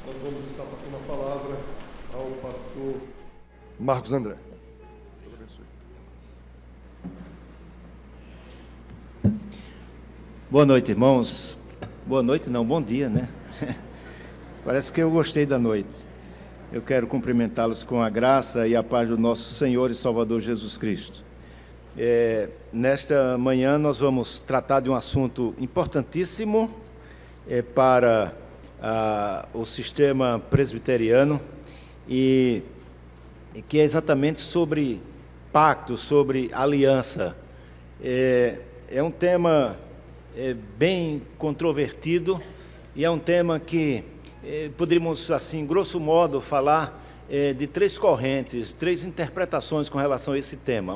Nós vamos estar passando a palavra ao pastor Marcos André. Deus abençoe. Boa noite, irmãos. Boa noite não, bom dia, né? Parece que eu gostei da noite. Eu quero cumprimentá-los com a graça e a paz do nosso Senhor e Salvador Jesus Cristo. Nesta manhã nós vamos tratar de um assunto importantíssimo para o sistema presbiteriano e que é exatamente sobre pacto, sobre aliança. É um tema bem controvertido e é um tema que poderíamos, assim, grosso modo, falar de três correntes, três interpretações com relação a esse tema.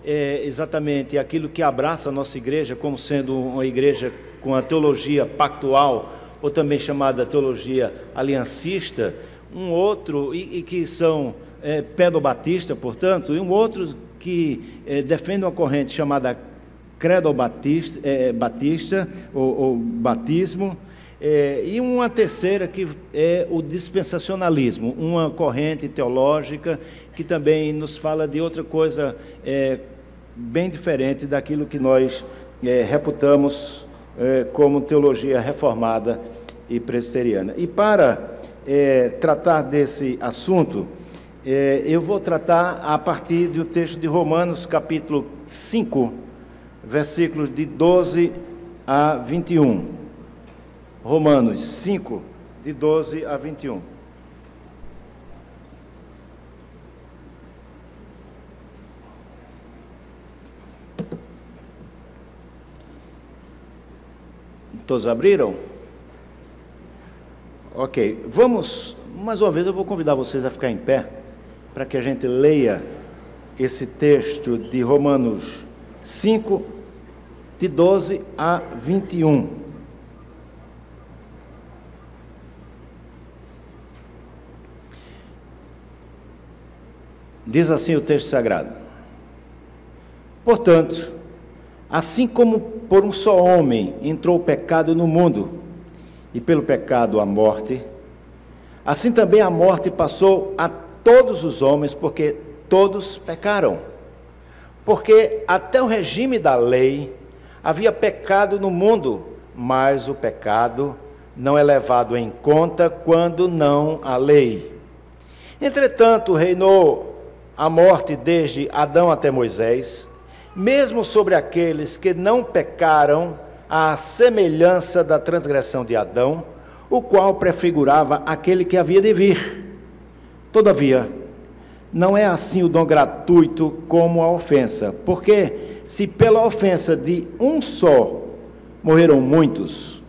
É exatamente aquilo que abraça a nossa igreja como sendo uma igreja com a teologia pactual, ou também chamada teologia aliancista, um outro, e que são pedobatista, portanto, e um outro que defende uma corrente chamada credo-batista, ou batismo, e uma terceira que é o dispensacionalismo, uma corrente teológica que também nos fala de outra coisa bem diferente daquilo que nós reputamos como teologia reformada e presbiteriana. E para tratar desse assunto, eu vou tratar a partir do texto de Romanos, capítulo 5, versículos de 12 a 21. Romanos 5, de 12 a 21. Todos abriram? Ok, vamos, mais uma vez eu vou convidar vocês a ficar em pé, para que a gente leia esse texto de Romanos 5, de 12 a 21. Diz assim o texto sagrado: portanto, assim como por um só homem entrou o pecado no mundo, e pelo pecado a morte, assim também a morte passou a todos os homens, porque todos pecaram. Porque até o regime da lei havia pecado no mundo, mas o pecado não é levado em conta quando não há lei. Entretanto, reinou a morte desde Adão até Moisés, mesmo sobre aqueles que não pecaram, à semelhança da transgressão de Adão, o qual prefigurava aquele que havia de vir. Todavia, não é assim o dom gratuito como a ofensa, porque se pela ofensa de um só morreram muitos,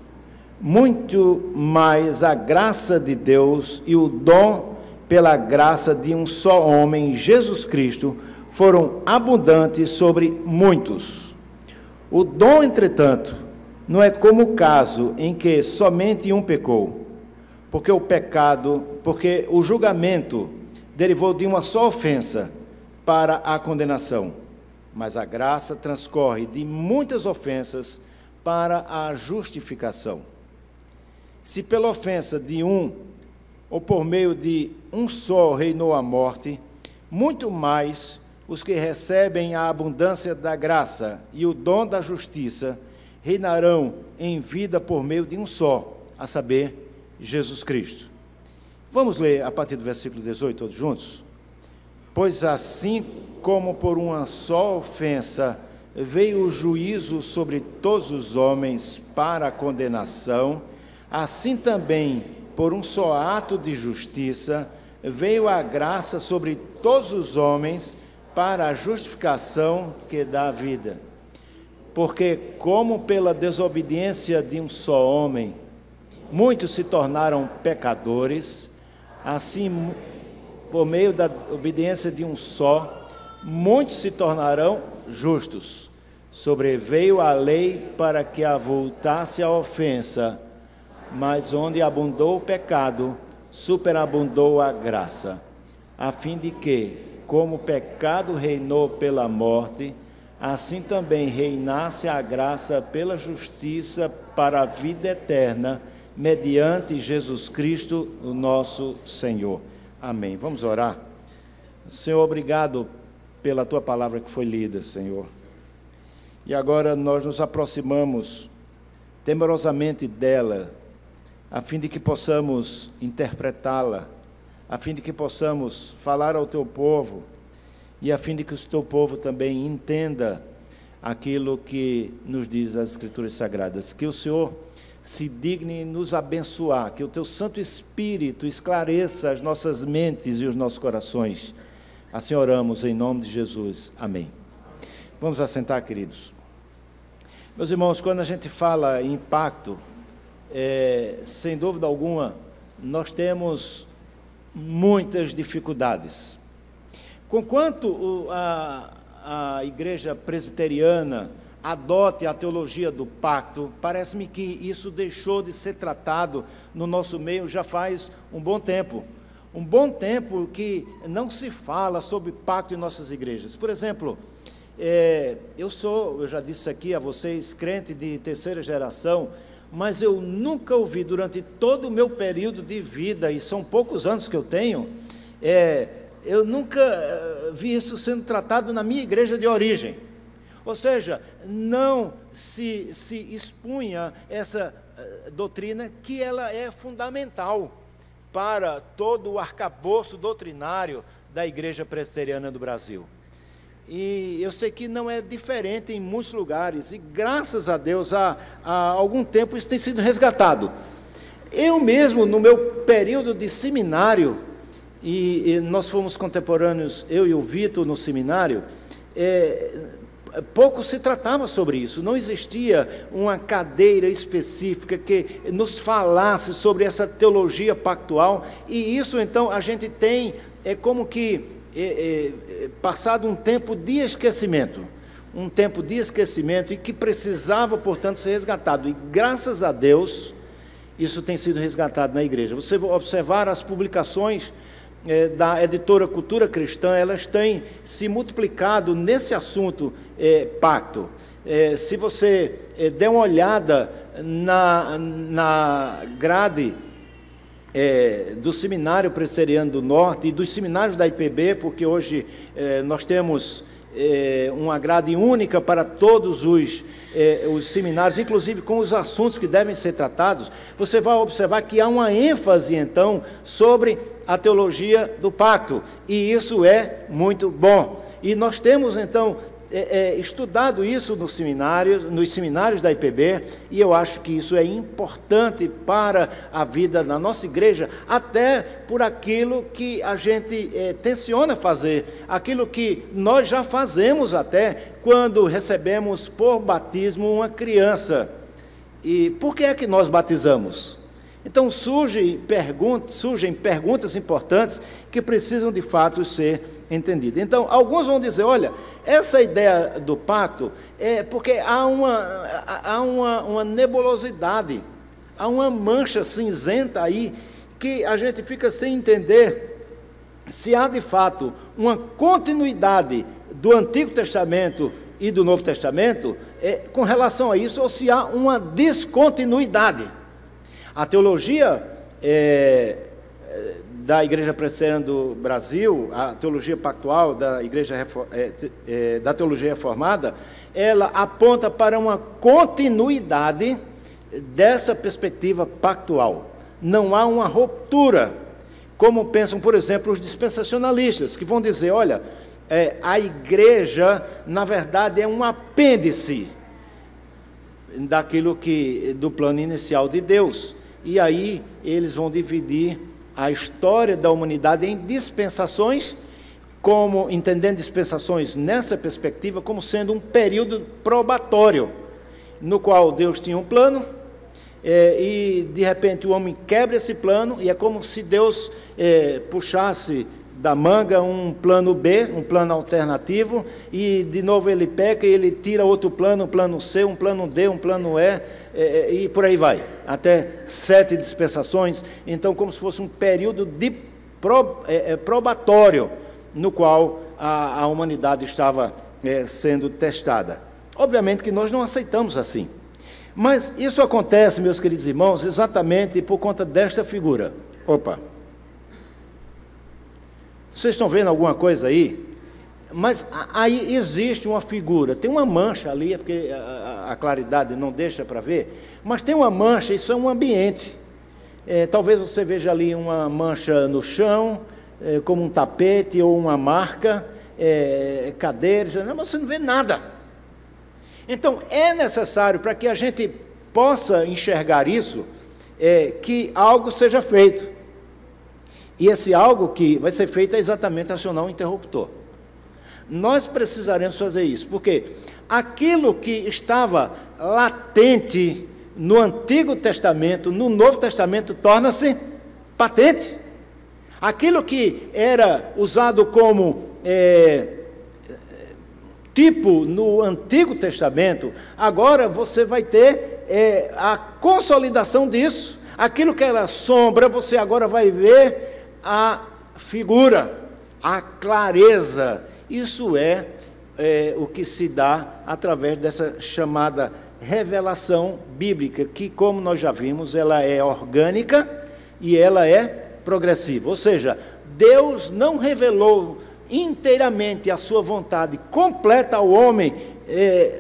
muito mais a graça de Deus e o dom pela graça de um só homem, Jesus Cristo, foram abundantes sobre muitos. O dom, entretanto, não é como o caso em que somente um pecou, porque o julgamento derivou de uma só ofensa para a condenação, mas a graça transcorre de muitas ofensas para a justificação. Se pela ofensa de um, ou por meio de um só reinou a morte, muito mais os que recebem a abundância da graça e o dom da justiça reinarão em vida por meio de um só, a saber, Jesus Cristo. Vamos ler a partir do versículo 18, todos juntos? Pois assim como por uma só ofensa veio o juízo sobre todos os homens para a condenação, assim também, por um só ato de justiça, veio a graça sobre todos os homens para a justificação que dá vida. Porque, como pela desobediência de um só homem, muitos se tornaram pecadores, assim, por meio da obediência de um só, muitos se tornarão justos. Sobreveio a lei para que avultasse a ofensa, mas onde abundou o pecado, superabundou a graça, a fim de que, como o pecado reinou pela morte, assim também reinasse a graça pela justiça para a vida eterna, mediante Jesus Cristo, o nosso Senhor. Amém. Vamos orar. Senhor, obrigado pela Tua palavra que foi lida, Senhor. E agora nós nos aproximamos temerosamente dela, a fim de que possamos interpretá-la, a fim de que possamos falar ao Teu povo, e a fim de que o Teu povo também entenda aquilo que nos diz as Escrituras Sagradas. Que o Senhor se digne nos abençoar, que o Teu Santo Espírito esclareça as nossas mentes e os nossos corações. Assim oramos em nome de Jesus. Amém. Vamos assentar, queridos. Meus irmãos, quando a gente fala em pacto, sem dúvida alguma, nós temos muitas dificuldades. Conquanto a igreja presbiteriana adote a teologia do pacto, parece-me que isso deixou de ser tratado no nosso meio já faz um bom tempo. Um bom tempo que não se fala sobre pacto em nossas igrejas. Por exemplo, eu já disse aqui a vocês, crente de terceira geração, mas eu nunca ouvi durante todo o meu período de vida, e são poucos anos que eu tenho, eu nunca vi isso sendo tratado na minha igreja de origem. Ou seja, não se expunha essa doutrina que ela é fundamental para todo o arcabouço doutrinário da Igreja Presbiteriana do Brasil. E eu sei que não é diferente em muitos lugares, e graças a Deus, há algum tempo isso tem sido resgatado. Eu mesmo, no meu período de seminário, e nós fomos contemporâneos, eu e o Vitor, no seminário, pouco se tratava sobre isso, não existia uma cadeira específica que nos falasse sobre essa teologia pactual, e isso então a gente tem, como que, passado um tempo de esquecimento, e que precisava, portanto, ser resgatado, e graças a Deus, isso tem sido resgatado na igreja. Você vai observar as publicações da editora Cultura Cristã, elas têm se multiplicado nesse assunto pacto. Se você der uma olhada na grade do Seminário Presbiteriano do Norte e dos seminários da IPB, porque hoje nós temos uma grade única para todos os seminários, inclusive com os assuntos que devem ser tratados, você vai observar que há uma ênfase, então, sobre a teologia do pacto, e isso é muito bom. E nós temos, então, estudado isso nos seminários da IPB, e eu acho que isso é importante para a vida da nossa igreja, até por aquilo que a gente tenciona fazer, aquilo que nós já fazemos até quando recebemos por batismo uma criança. E por que é que nós batizamos? Então surgem perguntas importantes que precisam de fato ser entendidas. Então alguns vão dizer, olha, essa ideia do pacto é porque há uma nebulosidade, há uma mancha cinzenta aí, que a gente fica sem entender se há de fato uma continuidade do Antigo Testamento e do Novo Testamento com relação a isso, ou se há uma descontinuidade. A teologia da Igreja Presbiteriana do Brasil, a teologia pactual da da teologia reformada, ela aponta para uma continuidade dessa perspectiva pactual. Não há uma ruptura, como pensam, por exemplo, os dispensacionalistas, que vão dizer, olha, a igreja, na verdade, é um apêndice do plano inicial de Deus. E aí eles vão dividir a história da humanidade em dispensações, entendendo dispensações nessa perspectiva como sendo um período probatório, no qual Deus tinha um plano, e de repente o homem quebra esse plano, e é como se Deus puxasse da manga um plano B, um plano alternativo, e de novo ele peca e ele tira outro plano, um plano C, um plano D, um plano E, e por aí vai, até 7 dispensações. Então, como se fosse um período de probatório, no qual a humanidade estava sendo testada. Obviamente que nós não aceitamos assim, Mas isso acontece, meus queridos irmãos, exatamente por conta desta figura. Opa! Vocês estão vendo alguma coisa aí? Mas aí existe uma figura, tem uma mancha ali, é porque a claridade não deixa para ver, mas tem uma mancha, isso é um ambiente. Talvez você veja ali uma mancha no chão, como um tapete ou uma marca, cadeiras, mas você não vê nada. Então, é necessário, para que a gente possa enxergar isso, que algo seja feito. E esse algo que vai ser feito é exatamente acionar um interruptor. Nós precisaremos fazer isso, porque aquilo que estava latente no Antigo Testamento, no Novo Testamento, torna-se patente. Aquilo que era usado como tipo no Antigo Testamento, agora você vai ter a consolidação disso. Aquilo que era sombra, você agora vai ver a figura, a clareza. Isso é o que se dá através dessa chamada revelação bíblica, que, como nós já vimos, ela é orgânica e ela é progressiva. Ou seja, Deus não revelou inteiramente a sua vontade completa ao homem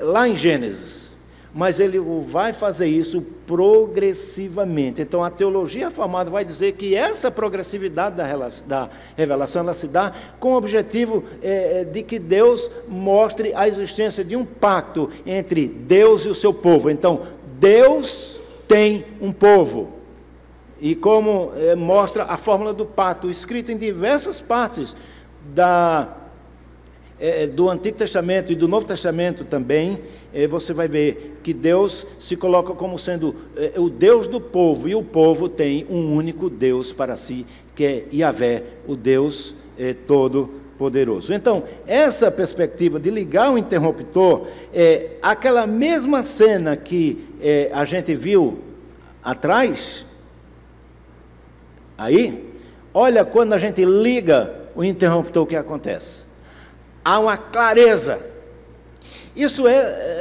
lá em Gênesis, mas ele vai fazer isso progressivamente. Então a teologia reformada vai dizer que essa progressividade da revelação ela se dá com o objetivo de que Deus mostre a existência de um pacto entre Deus e o seu povo. Então Deus tem um povo, e como mostra a fórmula do pacto, escrita em diversas partes do Antigo Testamento e do Novo Testamento também, você vai ver que Deus se coloca como sendo o Deus do povo, e o povo tem um único Deus para si, que é Yahvé, o Deus Todo-Poderoso. Então, essa perspectiva de ligar o interruptor, aquela mesma cena que a gente viu atrás, aí, olha quando a gente liga o interruptor, o que acontece? Há uma clareza. Isso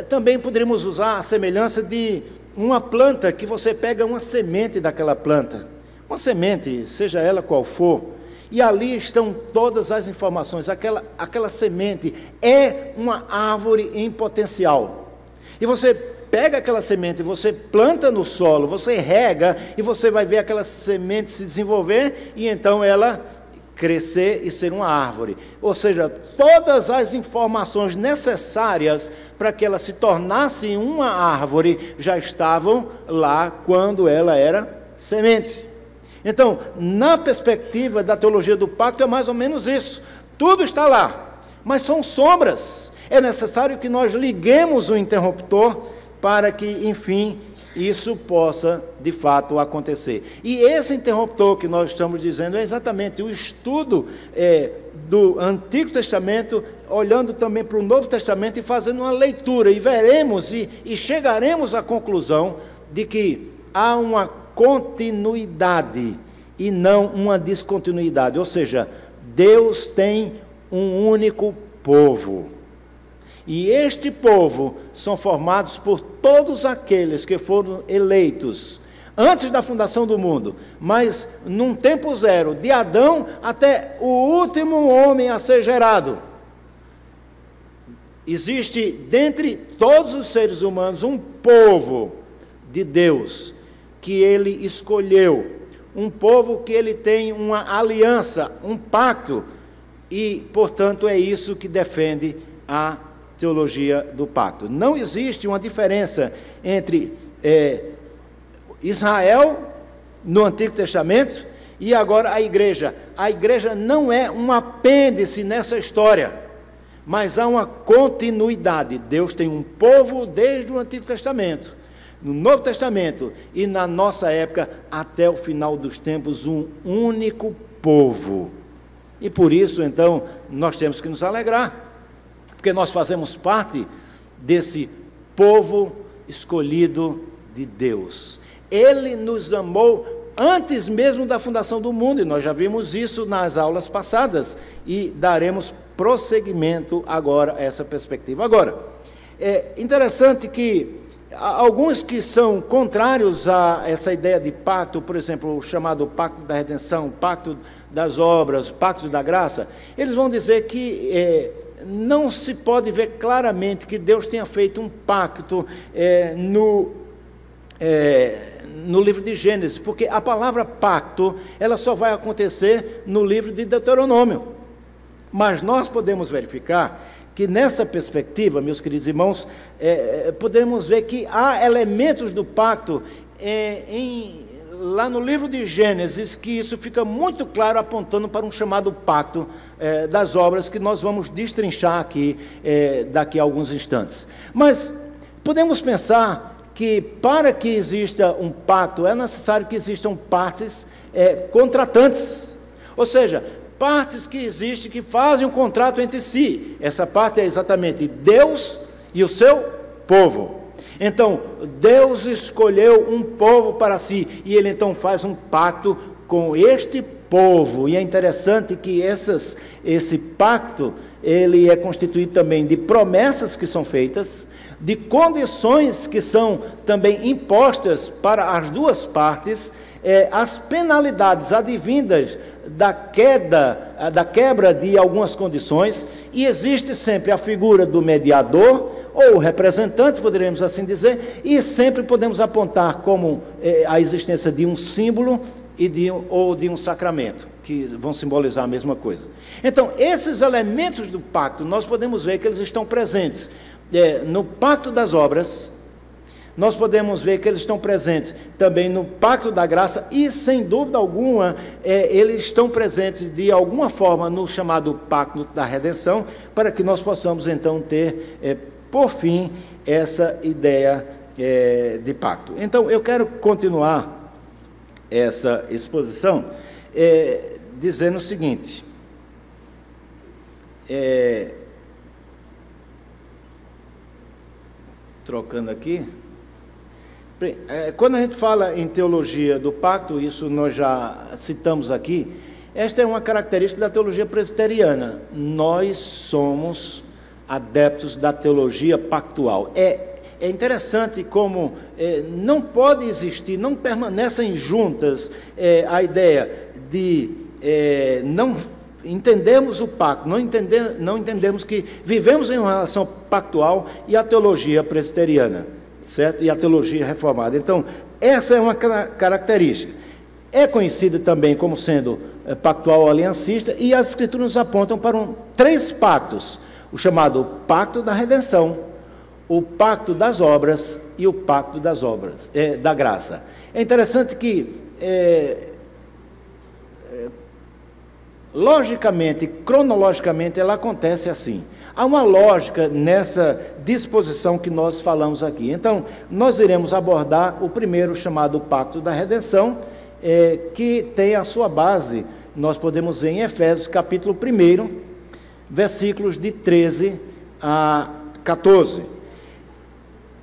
também poderíamos usar a semelhança de uma planta, que você pega uma semente daquela planta, uma semente, seja ela qual for, e ali estão todas as informações. Aquela semente é uma árvore em potencial, e você pega aquela semente, você planta no solo, você rega, e você vai ver aquela semente se desenvolver, e então ela crescer e ser uma árvore. Ou seja, todas as informações necessárias para que ela se tornasse uma árvore já estavam lá quando ela era semente. Então, na perspectiva da teologia do pacto, é mais ou menos isso. Tudo está lá, mas são sombras. É necessário que nós liguemos o interruptor para que, enfim, isso possa, de fato, acontecer. E esse interruptor que nós estamos dizendo é exatamente o estudo do Antigo Testamento, olhando também para o Novo Testamento e fazendo uma leitura, e veremos e chegaremos à conclusão de que há uma continuidade e não uma descontinuidade. Ou seja, Deus tem um único povo. E este povo são formados por todos aqueles que foram eleitos antes da fundação do mundo, mas num tempo zero, de Adão até o último homem a ser gerado. Existe dentre todos os seres humanos um povo de Deus que ele escolheu, um povo que ele tem uma aliança, um pacto, e, portanto, é isso que defende a teologia do pacto. Não existe uma diferença entre Israel no Antigo Testamento e agora a igreja. A igreja não é um apêndice nessa história, mas há uma continuidade. Deus tem um povo desde o Antigo Testamento, no Novo Testamento e na nossa época até o final dos tempos, um único povo. E por isso, então, nós temos que nos alegrar, porque nós fazemos parte desse povo escolhido de Deus. Ele nos amou antes mesmo da fundação do mundo, e nós já vimos isso nas aulas passadas, e daremos prosseguimento agora a essa perspectiva. Agora, é interessante que alguns que são contrários a essa ideia de pacto, por exemplo, o chamado pacto da redenção, pacto das obras, pacto da graça, eles vão dizer que não se pode ver claramente que Deus tenha feito um pacto no livro de Gênesis, porque a palavra pacto, ela só vai acontecer no livro de Deuteronômio. Mas nós podemos verificar que nessa perspectiva, meus queridos irmãos, podemos ver que há elementos do pacto lá no livro de Gênesis, que isso fica muito claro, apontando para um chamado pacto das obras, que nós vamos destrinchar aqui daqui a alguns instantes. Mas podemos pensar que para que exista um pacto, é necessário que existam partes contratantes, ou seja, partes que existem, que fazem um contrato entre si. Essa parte é exatamente Deus e o seu povo. Então, Deus escolheu um povo para si, e Ele então faz um pacto com este povo. E é interessante que esse pacto, ele é constituído também de promessas que são feitas, de condições que são também impostas para as duas partes, as penalidades advindas da quebra de algumas condições, e existe sempre a figura do mediador, ou representante, poderíamos assim dizer, e sempre podemos apontar como a existência de um símbolo ou de um sacramento, que vão simbolizar a mesma coisa. Então, esses elementos do pacto, nós podemos ver que eles estão presentes no pacto das obras. Nós podemos ver que eles estão presentes também no pacto da graça e, sem dúvida alguma, eles estão presentes de alguma forma no chamado pacto da redenção, para que nós possamos então ter, por fim, essa ideia de pacto. Então, eu quero continuar essa exposição dizendo o seguinte: trocando aqui. Quando a gente fala em teologia do pacto, isso nós já citamos aqui, esta é uma característica da teologia presbiteriana. Nós somos adeptos da teologia pactual. É interessante como não pode existir, não permanecem juntas a ideia de não entendemos o pacto, não entendemos que vivemos em uma relação pactual, e a teologia presbiteriana, certo? E a teologia reformada. Então, essa é uma característica. É conhecida também como sendo pactual aliancista, e as Escrituras nos apontam para três pactos: o chamado pacto da redenção, o pacto das obras e o pacto das obras, da graça. É interessante que, logicamente, cronologicamente, ela acontece assim. Há uma lógica nessa disposição que nós falamos aqui. Então, nós iremos abordar o primeiro, chamado pacto da redenção, que tem a sua base, nós podemos ver em Efésios, capítulo 1, versículos de 13 a 14.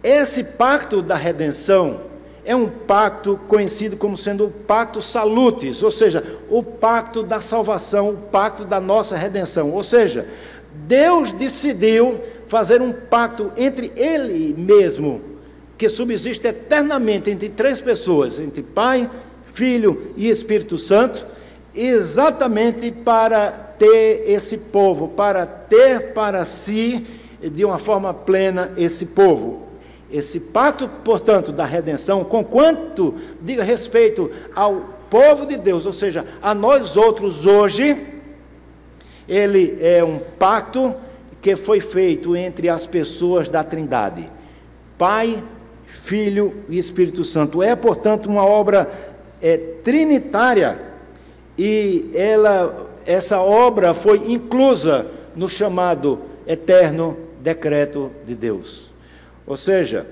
Esse pacto da redenção é um pacto conhecido como sendo o pacto salutis, ou seja, o pacto da salvação, o pacto da nossa redenção. Ou seja, Deus decidiu fazer um pacto entre Ele mesmo, que subsiste eternamente entre três pessoas, entre Pai, Filho e Espírito Santo, exatamente para ter esse povo, para ter para si, de uma forma plena, esse povo. Esse pacto, portanto, da redenção, conquanto diga respeito ao povo de Deus, ou seja, a nós outros hoje, ele é um pacto que foi feito entre as pessoas da Trindade, Pai, Filho e Espírito Santo. É, portanto, uma obra trinitária, e essa obra foi inclusa no chamado eterno decreto de Deus. Ou seja,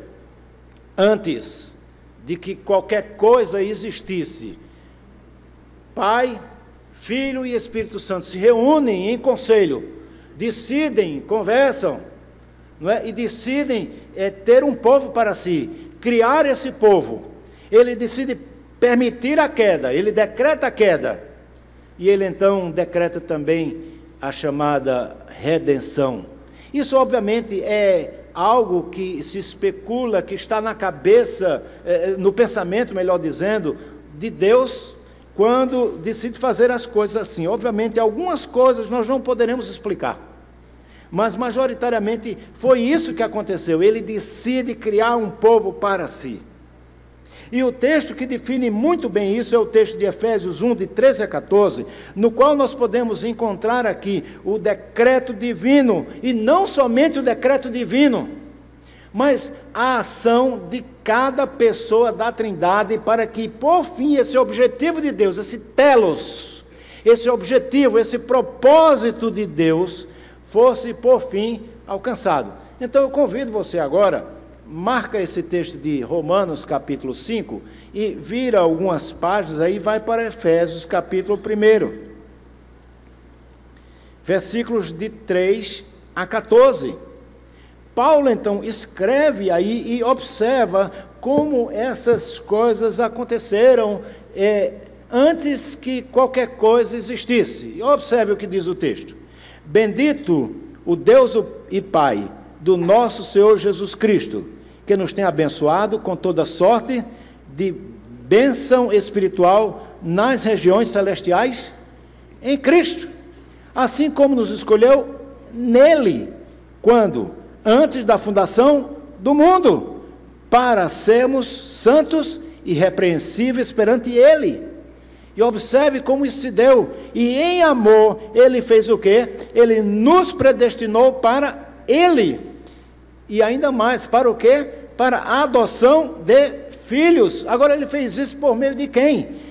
antes de que qualquer coisa existisse, Pai, Filho e Espírito Santo se reúnem em conselho, decidem, conversam, não é? E decidem ter um povo para si, criar esse povo. Ele decide permitir a queda, ele decreta a queda, e ele então decreta também a chamada redenção. Isso, obviamente, é algo que se especula, que está na cabeça, no pensamento, melhor dizendo, de Deus, quando decide fazer as coisas assim. Obviamente, algumas coisas nós não poderemos explicar, mas majoritariamente foi isso que aconteceu. Ele decide criar um povo para si. E o texto que define muito bem isso é o texto de Efésios 1, de 13 a 14, no qual nós podemos encontrar aqui o decreto divino, e não somente o decreto divino, mas a ação de cada pessoa da Trindade, para que, por fim, esse objetivo de Deus, esse telos, esse objetivo, esse propósito de Deus, fosse, por fim, alcançado. Então, eu convido você agora, marca esse texto de Romanos, capítulo 5, e vira algumas páginas, aí vai para Efésios, capítulo 1, versículos de 3 a 14. Paulo, então, escreve aí e observa como essas coisas aconteceram antes que qualquer coisa existisse. Observe o que diz o texto. Bendito o Deus e Pai do nosso Senhor Jesus Cristo, que nos tem abençoado com toda sorte de bênção espiritual nas regiões celestiais em Cristo, assim como nos escolheu nele, quando? Antes da fundação do mundo, para sermos santos e irrepreensíveis perante ele. E observe como isso se deu. E em amor, ele fez o quê? Ele nos predestinou para ele. E ainda mais, para o quê? Para a adoção de filhos. Agora ele fez isso por meio de quem?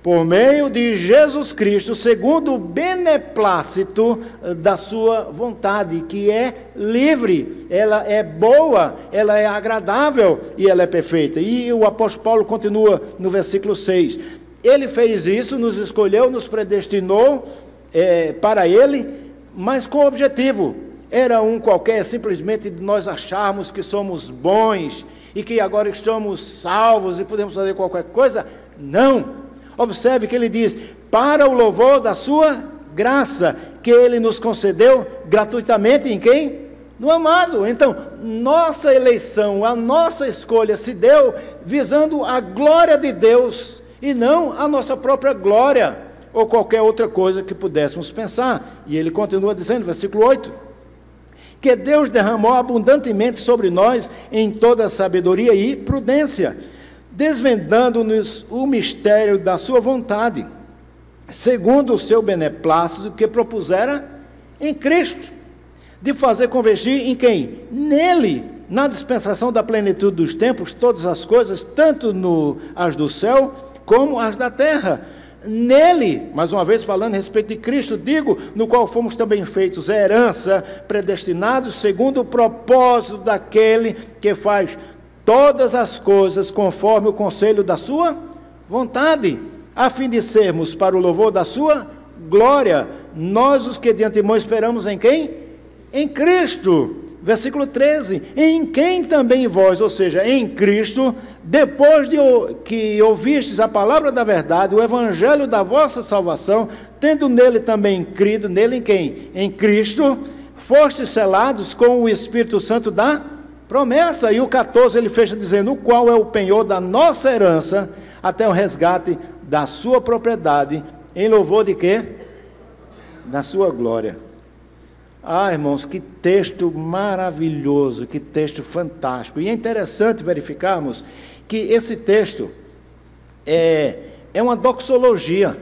Por meio de Jesus Cristo, segundo o beneplácito da sua vontade, que é livre, ela é boa, ela é agradável e ela é perfeita. E o apóstolo Paulo continua no versículo 6. Ele fez isso, nos escolheu, nos predestinou para ele, mas com objetivo. Era um qualquer, simplesmente de nós acharmos que somos bons e que agora estamos salvos e podemos fazer qualquer coisa. Não. Observe que ele diz, para o louvor da sua graça, que ele nos concedeu gratuitamente em quem? No amado. Então, nossa eleição, a nossa escolha se deu visando a glória de Deus e não a nossa própria glória ou qualquer outra coisa que pudéssemos pensar. E ele continua dizendo, versículo 8, que Deus derramou abundantemente sobre nós em toda sabedoria e prudência, desvendando-nos o mistério da sua vontade, segundo o seu beneplácito que propusera em Cristo, de fazer convergir em quem? Nele, na dispensação da plenitude dos tempos, todas as coisas, tanto as do céu como as da terra. Nele, mais uma vez falando a respeito de Cristo, digo, no qual fomos também feitos herança, predestinados segundo o propósito daquele que faz todas as coisas conforme o conselho da sua vontade, a fim de sermos para o louvor da sua glória, nós os que de antemão esperamos em quem? Em Cristo. Versículo 13, em quem também vós, ou seja, em Cristo, depois de que ouvistes a palavra da verdade, o evangelho da vossa salvação, tendo nele também crido, nele em quem? Em Cristo, fostes selados com o Espírito Santo da promessa. E o 14 ele fecha dizendo, o qual é o penhor da nossa herança, até o resgate da sua propriedade, em louvor de quê? Da sua glória. Ah, irmãos, que texto maravilhoso, que texto fantástico. E é interessante verificarmos que esse texto é uma doxologia,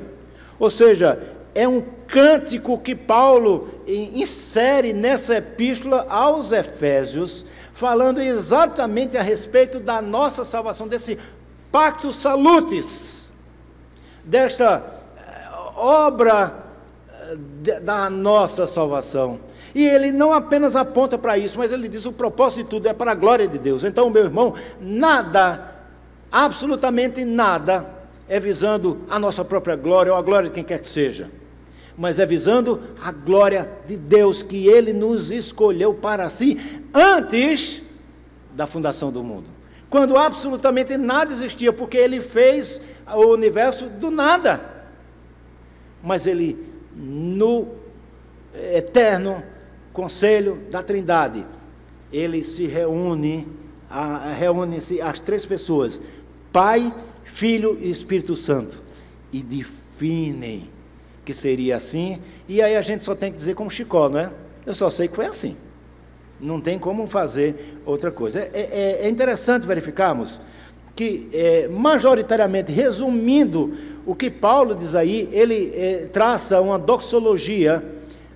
ou seja, é um cântico que Paulo insere nessa epístola aos Efésios, falando exatamente a respeito da nossa salvação, desse pacto salutis, desta obra da nossa salvação. E ele não apenas aponta para isso, mas ele diz o propósito de tudo é para a glória de Deus. Então, meu irmão, nada, absolutamente nada, é visando a nossa própria glória ou a glória de quem quer que seja, mas é visando a glória de Deus, que ele nos escolheu para si antes da fundação do mundo, quando absolutamente nada existia, porque ele fez o universo do nada, mas ele, no eterno conselho da Trindade, ele se reúne-se as três pessoas, Pai, Filho e Espírito Santo, e definem que seria assim, e aí a gente só tem que dizer como Chicó, não é? Eu só sei que foi assim, não tem como fazer outra coisa. É interessante verificarmos que, majoritariamente, resumindo o que Paulo diz aí, ele traça uma doxologia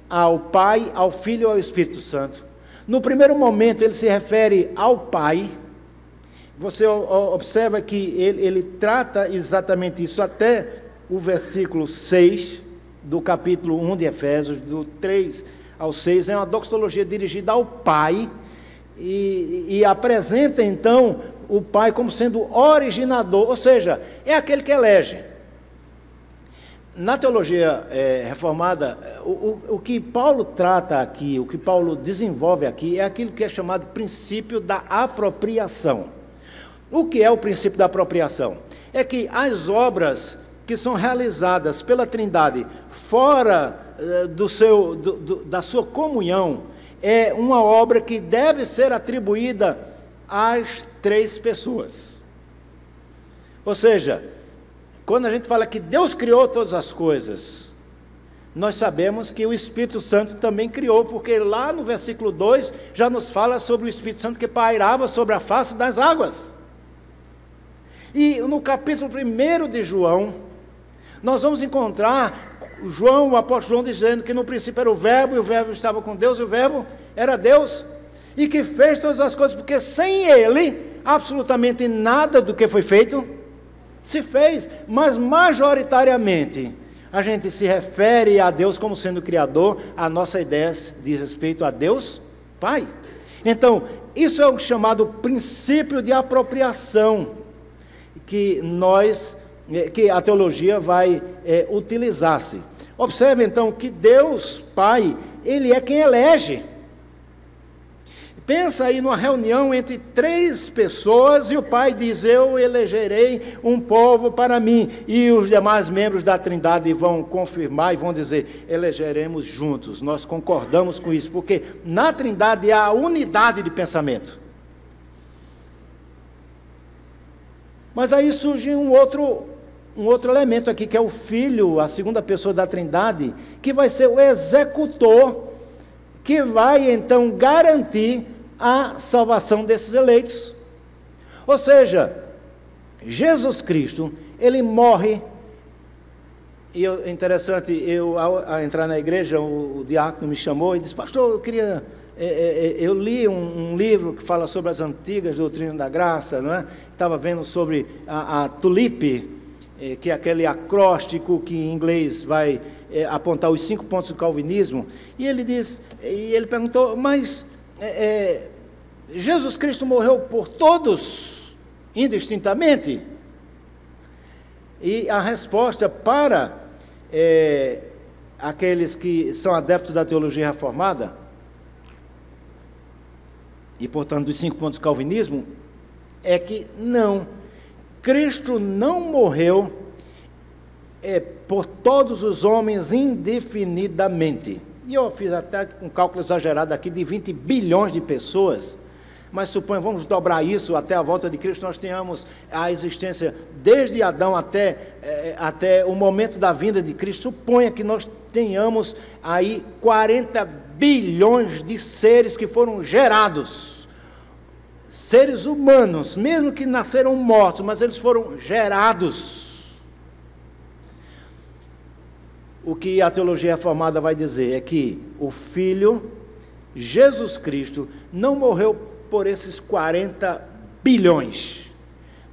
ao Pai, ao Filho e ao Espírito Santo. No primeiro momento ele se refere ao Pai. Você observa que ele trata exatamente isso até o versículo 6 do capítulo 1 de Efésios, do 3 ao 6, é uma doxologia dirigida ao Pai, e apresenta então o Pai como sendo originador, ou seja, é aquele que elege. Na teologia reformada, o que Paulo trata aqui, o que Paulo desenvolve aqui, é aquilo que é chamado princípio da apropriação. O que é o princípio da apropriação? É que as obras que são realizadas pela Trindade fora da sua comunhão, é uma obra que deve ser atribuída às três pessoas. Ou seja, quando a gente fala que Deus criou todas as coisas, nós sabemos que o Espírito Santo também criou, porque lá no versículo 2 já nos fala sobre o Espírito Santo que pairava sobre a face das águas. E no capítulo 1 de João, nós vamos encontrar o apóstolo João dizendo que no princípio era o Verbo, e o Verbo estava com Deus, e o Verbo era Deus, e que fez todas as coisas, porque sem Ele, absolutamente nada do que foi feito se fez, mas majoritariamente a gente se refere a Deus como sendo Criador, a nossa ideia diz respeito a Deus Pai. Então, isso é o chamado princípio de apropriação, que a teologia vai utilizar-se. Observe então que Deus Pai, Ele é quem elege. Pensa aí numa reunião entre três pessoas e o Pai diz: eu elegerei um povo para mim, e os demais membros da Trindade vão confirmar e vão dizer: elegeremos juntos, nós concordamos com isso, porque na Trindade há unidade de pensamento. Mas aí surge um outro elemento aqui, que é o Filho, a segunda pessoa da Trindade, que vai ser o executor, que vai então garantir a salvação desses eleitos. Ou seja, Jesus Cristo, Ele morre, e é interessante, ao entrar na igreja, o diácono me chamou e disse: pastor, eu li um livro que fala sobre as antigas doutrinas da graça, não é? Estava vendo sobre a tulipe, que é aquele acróstico que em inglês vai apontar os 5 pontos do calvinismo, e ele perguntou: mas Jesus Cristo morreu por todos, indistintamente? E a resposta para aqueles que são adeptos da teologia reformada, e portanto dos 5 pontos do calvinismo, é que não, Cristo não morreu por todos os homens indefinidamente. E eu fiz até um cálculo exagerado aqui de 20 bilhões de pessoas, mas suponha, vamos dobrar isso até a volta de Cristo, nós tenhamos a existência desde Adão até o momento da vinda de Cristo. Suponha que nós tenhamos aí 40 bilhões de seres que foram gerados, seres humanos, mesmo que nasceram mortos, mas eles foram gerados. O que a teologia reformada vai dizer é que o Filho, Jesus Cristo, não morreu por esses 40 bilhões,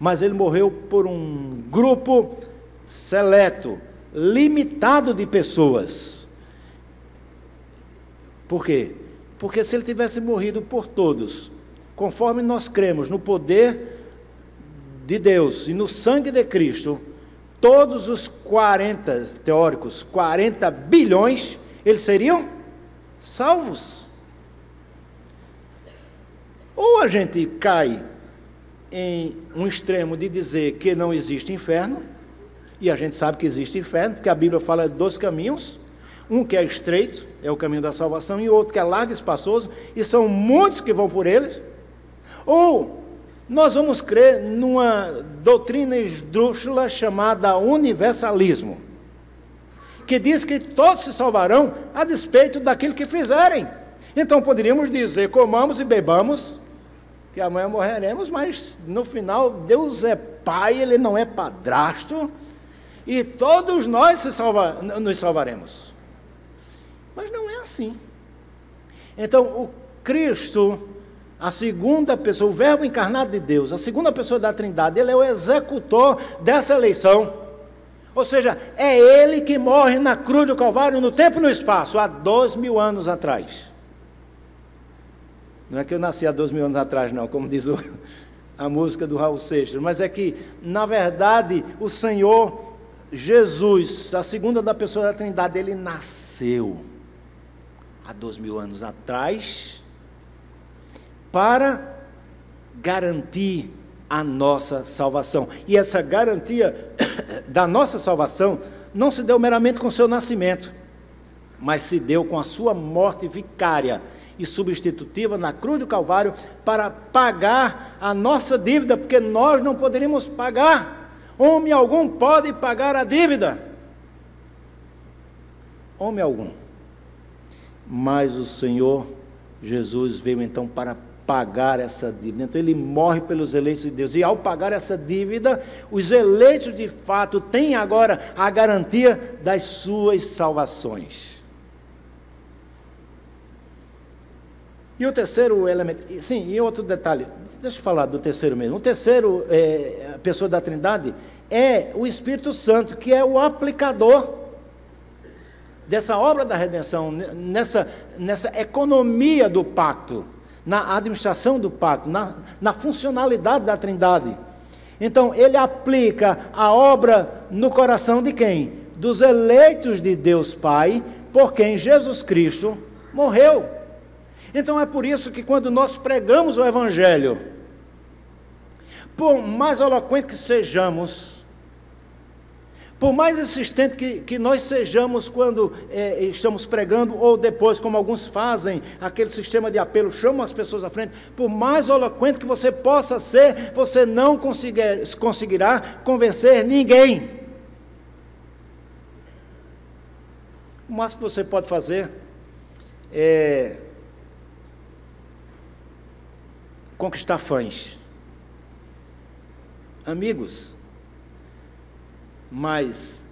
mas Ele morreu por um grupo seleto, limitado de pessoas. Por quê? Porque se Ele tivesse morrido por todos, conforme nós cremos no poder de Deus e no sangue de Cristo, todos os 40 bilhões, eles seriam salvos. Ou a gente cai em um extremo de dizer que não existe inferno, e a gente sabe que existe inferno, porque a Bíblia fala de 2 caminhos, Um que é estreito, é o caminho da salvação, e outro que é largo e espaçoso, e são muitos que vão por eles. Ou nós vamos crer numa doutrina esdrúxula chamada universalismo, que diz que todos se salvarão a despeito daquilo que fizerem. Então poderíamos dizer: comamos e bebamos, que amanhã morreremos, mas no final Deus é Pai, Ele não é padrasto, e todos nós nos salvaremos. Mas não é assim. Então o Cristo, a segunda pessoa, o Verbo encarnado de Deus, a segunda pessoa da Trindade, Ele é o executor dessa eleição. Ou seja, é Ele que morre na cruz do Calvário, no tempo e no espaço, há 2000 anos atrás. Não é que eu nasci há 2000 anos atrás, não, como diz a música do Raul Seixas, mas é que, na verdade, o Senhor Jesus, a segunda da pessoa da Trindade, Ele nasceu há 2000 anos atrás para garantir a nossa salvação. E essa garantia da nossa salvação não se deu meramente com o seu nascimento, mas se deu com a sua morte vicária e substitutiva na cruz do Calvário para pagar a nossa dívida, porque nós não poderíamos pagar. Homem algum pode pagar a dívida. Homem algum. Mas o Senhor Jesus veio então para pagar essa dívida. Então Ele morre pelos eleitos de Deus, e ao pagar essa dívida, os eleitos de fato têm agora a garantia das suas salvações. E o terceiro elemento, sim, e outro detalhe, deixa eu falar do terceiro mesmo. O terceiro, a pessoa da Trindade, é o Espírito Santo, que é o aplicador dessa obra da redenção, nessa economia do pacto, na administração do pacto, na funcionalidade da Trindade. Então, ele aplica a obra no coração de quem? Dos eleitos de Deus Pai, por quem Jesus Cristo morreu. Então é por isso que quando nós pregamos o Evangelho, por mais eloquente que sejamos, por mais insistente que nós sejamos quando estamos pregando, ou depois, como alguns fazem, aquele sistema de apelo, chamam as pessoas à frente, por mais eloquente que você possa ser, você não conseguirá convencer ninguém. O máximo que você pode fazer é conquistar fãs, amigos, mas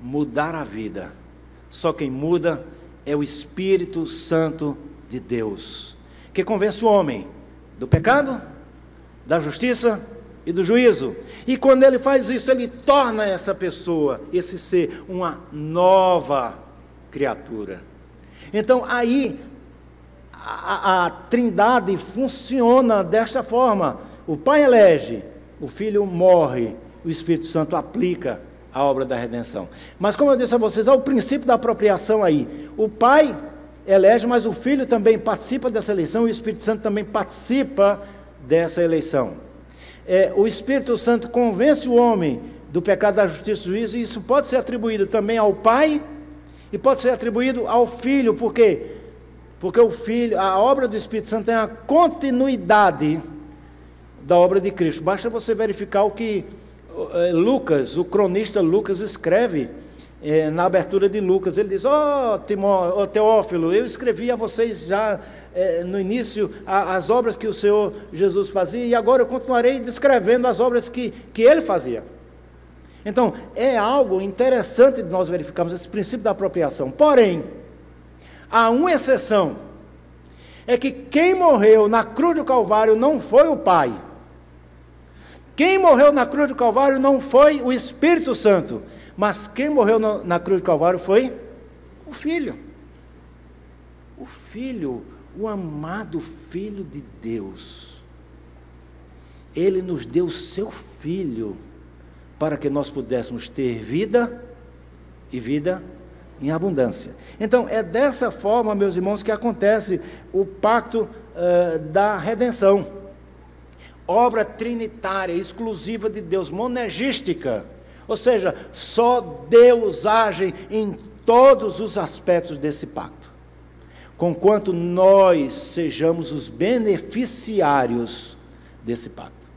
mudar a vida, só quem muda é o Espírito Santo de Deus, que convence o homem do pecado, da justiça e do juízo. E quando ele faz isso, ele torna essa pessoa, esse ser, uma nova criatura. Então aí a Trindade funciona desta forma: o Pai elege, o Filho morre, o Espírito Santo aplica a obra da redenção. Mas como eu disse a vocês, há o princípio da apropriação aí. O Pai elege, mas o Filho também participa dessa eleição, e o Espírito Santo também participa dessa eleição. O Espírito Santo convence o homem do pecado, da justiça e do juízo, e isso pode ser atribuído também ao Pai e pode ser atribuído ao Filho. Por quê? Porque o Filho, a obra do Espírito Santo é a continuidade da obra de Cristo. Basta você verificar o que Lucas, o cronista Lucas, escreve na abertura de Lucas. Ele diz: Teófilo, eu escrevi a vocês já no início as obras que o Senhor Jesus fazia, e agora eu continuarei descrevendo as obras que ele fazia. Então, é algo interessante de nós verificarmos esse princípio da apropriação. Porém, há uma exceção, é que quem morreu na cruz do Calvário não foi o Pai. Quem morreu na cruz do Calvário não foi o Espírito Santo, mas quem morreu na cruz do Calvário foi o Filho. O Filho, o amado Filho de Deus. Ele nos deu o seu Filho para que nós pudéssemos ter vida e vida em abundância. Então, é dessa forma, meus irmãos, que acontece o pacto da redenção. Obra trinitária, exclusiva de Deus, monergística. Ou seja, só Deus age em todos os aspectos desse pacto, conquanto nós sejamos os beneficiários desse pacto.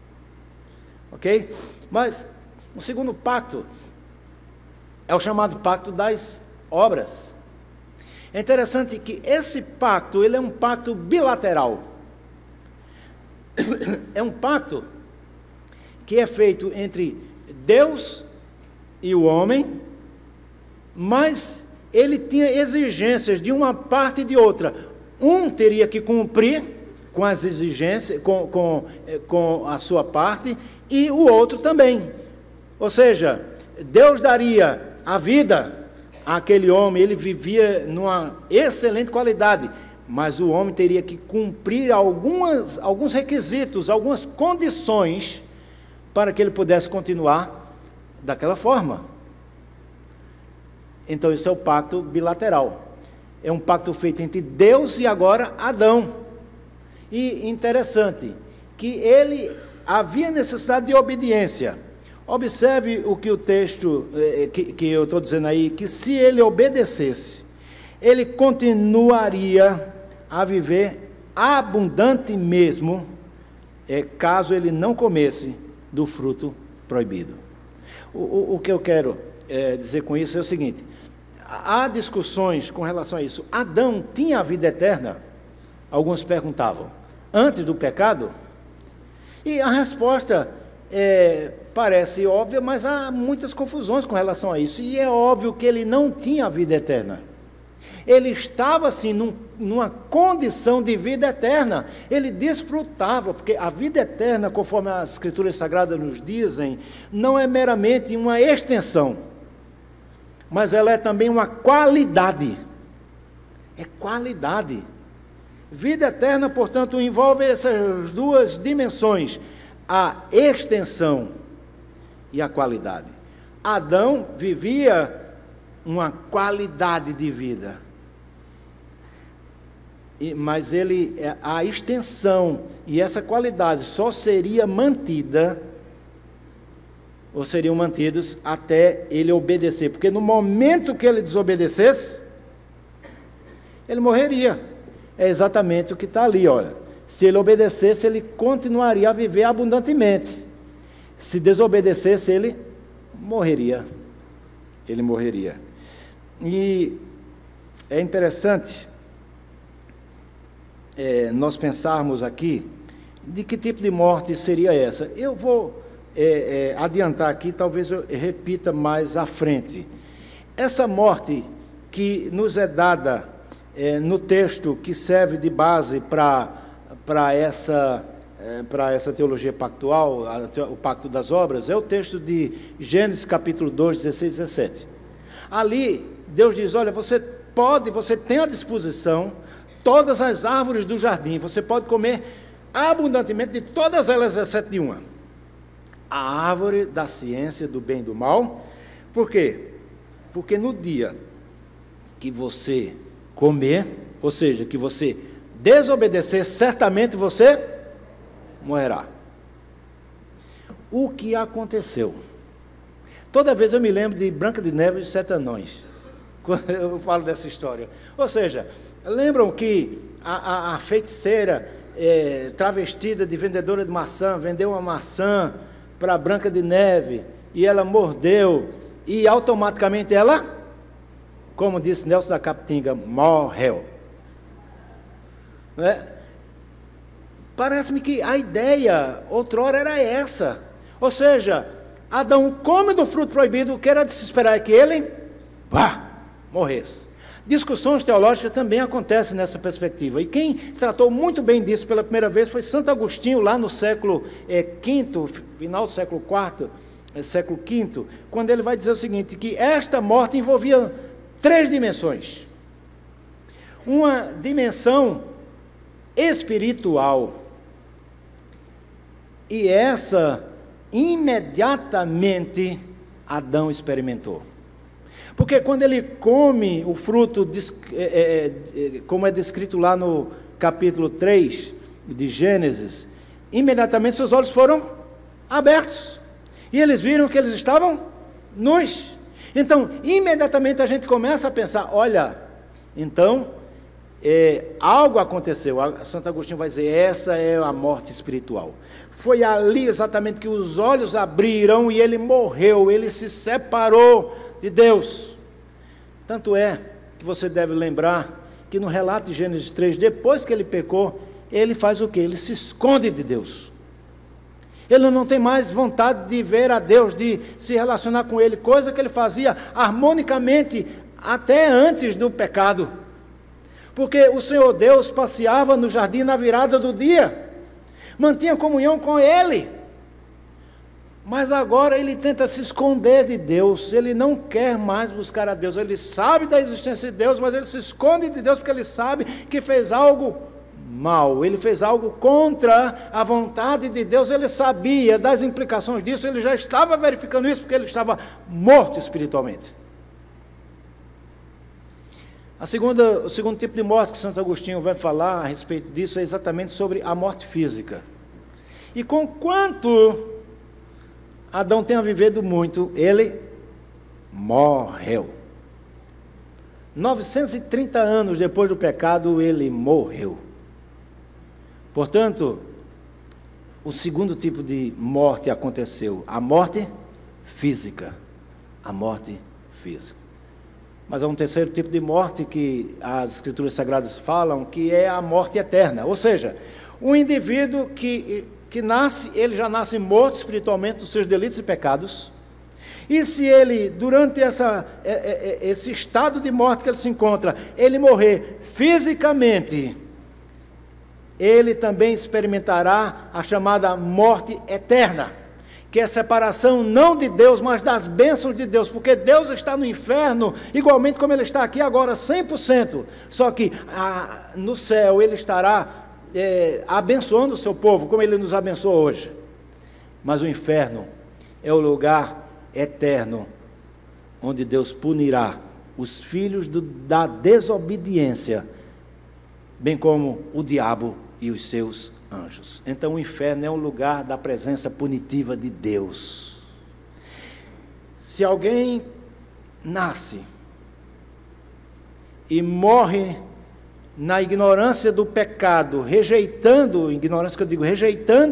Ok? Mas o segundo pacto é o chamado pacto das obras. É interessante que esse pacto, ele é um pacto bilateral. É um pacto que é feito entre Deus e o homem, mas ele tinha exigências de uma parte e de outra. Um teria que cumprir com as exigências, com a sua parte, e o outro também. Ou seja, Deus daria a vida àquele homem, ele vivia numa excelente qualidade, mas o homem teria que cumprir alguns requisitos, algumas condições, para que ele pudesse continuar daquela forma. Então, isso é o pacto bilateral. É um pacto feito entre Deus e agora Adão. E interessante, que ele havia necessidade de obediência. Observe o que o texto, que eu estou dizendo aí, que se ele obedecesse, ele continuaria a viver abundante mesmo, caso ele não comesse do fruto proibido. O que eu quero dizer com isso é o seguinte: há discussões com relação a isso. Adão tinha a vida eterna? Alguns perguntavam, antes do pecado? E a resposta parece óbvia, mas há muitas confusões com relação a isso. E é óbvio que ele não tinha a vida eterna. Ele estava, assim, numa condição de vida eterna. Ele desfrutava, porque a vida eterna, conforme as Escrituras Sagradas nos dizem, não é meramente uma extensão, mas ela é também uma qualidade. É qualidade. Vida eterna, portanto, envolve essas duas dimensões, a extensão e a qualidade. Adão vivia uma qualidade de vida, mas a extensão e essa qualidade só seria mantida, ou seriam mantidos até ele obedecer, porque no momento que ele desobedecesse, ele morreria. É exatamente o que está ali, olha. Se ele obedecesse, ele continuaria a viver abundantemente. Se desobedecesse, ele morreria. Ele morreria. E é interessante nós pensarmos aqui de que tipo de morte seria essa. Eu vou adiantar aqui, talvez eu repita mais à frente. Essa morte que nos é dada no texto que serve de base para essa teologia pactual, o pacto das obras, é o texto de Gênesis capítulo 2, 16 e 17. Ali, Deus diz, olha, você tem à disposição todas as árvores do jardim, você pode comer abundantemente de todas elas, exceto de uma. A árvore da ciência do bem e do mal. Por quê? Porque no dia que você comer, ou seja, que você desobedecer, certamente você morrerá. O que aconteceu? Toda vez eu me lembro de Branca de Neve e os Sete Anões, quando eu falo dessa história. Ou seja, lembram que a feiticeira, travestida de vendedora de maçã, vendeu uma maçã para Branca de Neve, e ela mordeu, e automaticamente ela, como disse Nelson da Capitinga, morreu. Parece-me que a ideia outrora era essa. Ou seja, Adão come do fruto proibido, o que era de se esperar é que ele morresse. Discussões teológicas também acontecem nessa perspectiva. E quem tratou muito bem disso pela primeira vez foi Santo Agostinho, lá no século V, final do século IV, século V, quando ele vai dizer o seguinte, que esta morte envolvia 3 dimensões. Uma dimensão espiritual, e essa imediatamente Adão experimentou. Porque quando ele come o fruto, como é descrito lá no capítulo 3 de Gênesis, imediatamente seus olhos foram abertos, e eles viram que eles estavam nus. Então, imediatamente a gente começa a pensar, olha, então, algo aconteceu. Santo Agostinho vai dizer, essa é a morte espiritual. Foi ali exatamente que os olhos abriram e ele morreu, ele se separou de Deus. Tanto é que você deve lembrar que no relato de Gênesis 3, depois que ele pecou, ele faz o quê? Ele se esconde de Deus. Ele não tem mais vontade de ver a Deus, de se relacionar com Ele, coisa que ele fazia harmonicamente até antes do pecado. Porque o Senhor Deus passeava no jardim na virada do dia, mantinha comunhão com Ele. Mas agora ele tenta se esconder de Deus, ele não quer mais buscar a Deus, ele sabe da existência de Deus, mas ele se esconde de Deus porque ele sabe que fez algo mal, ele fez algo contra a vontade de Deus, ele sabia das implicações disso, ele já estava verificando isso porque ele estava morto espiritualmente. O segundo tipo de morte que Santo Agostinho vai falar a respeito disso é exatamente sobre a morte física. E conquanto Adão tenha vivido muito, ele morreu. 930 anos depois do pecado, ele morreu. Portanto, o segundo tipo de morte aconteceu, a morte física. A morte física. Mas há um terceiro tipo de morte que as Escrituras Sagradas falam, que é a morte eterna. Ou seja, um indivíduo que nasce, ele já nasce morto espiritualmente dos seus delitos e pecados. E se ele, durante esse estado de morte que ele se encontra, ele morrer fisicamente, ele também experimentará a chamada morte eterna, que é separação não de Deus, mas das bênçãos de Deus, porque Deus está no inferno, igualmente como Ele está aqui agora, 100%, só que no céu Ele estará abençoando o seu povo, como Ele nos abençoa hoje. Mas o inferno é o lugar eterno, onde Deus punirá os filhos da desobediência, bem como o diabo e os seus anjos. Então o inferno é um lugar da presença punitiva de Deus. Se alguém nasce e morre na ignorância do pecado, rejeitando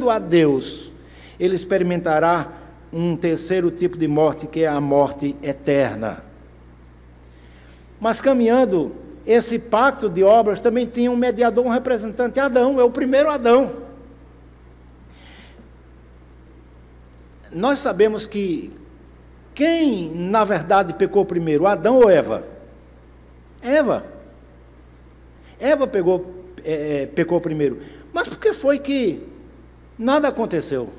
a Deus, ele experimentará um terceiro tipo de morte, que é a morte eterna. Mas caminhando esse pacto de obras, também tinha um mediador, um representante, Adão, é o primeiro Adão. Nós sabemos que quem, na verdade, pecou primeiro, Adão ou Eva? Eva. Eva pecou primeiro. Mas por que foi que nada aconteceu?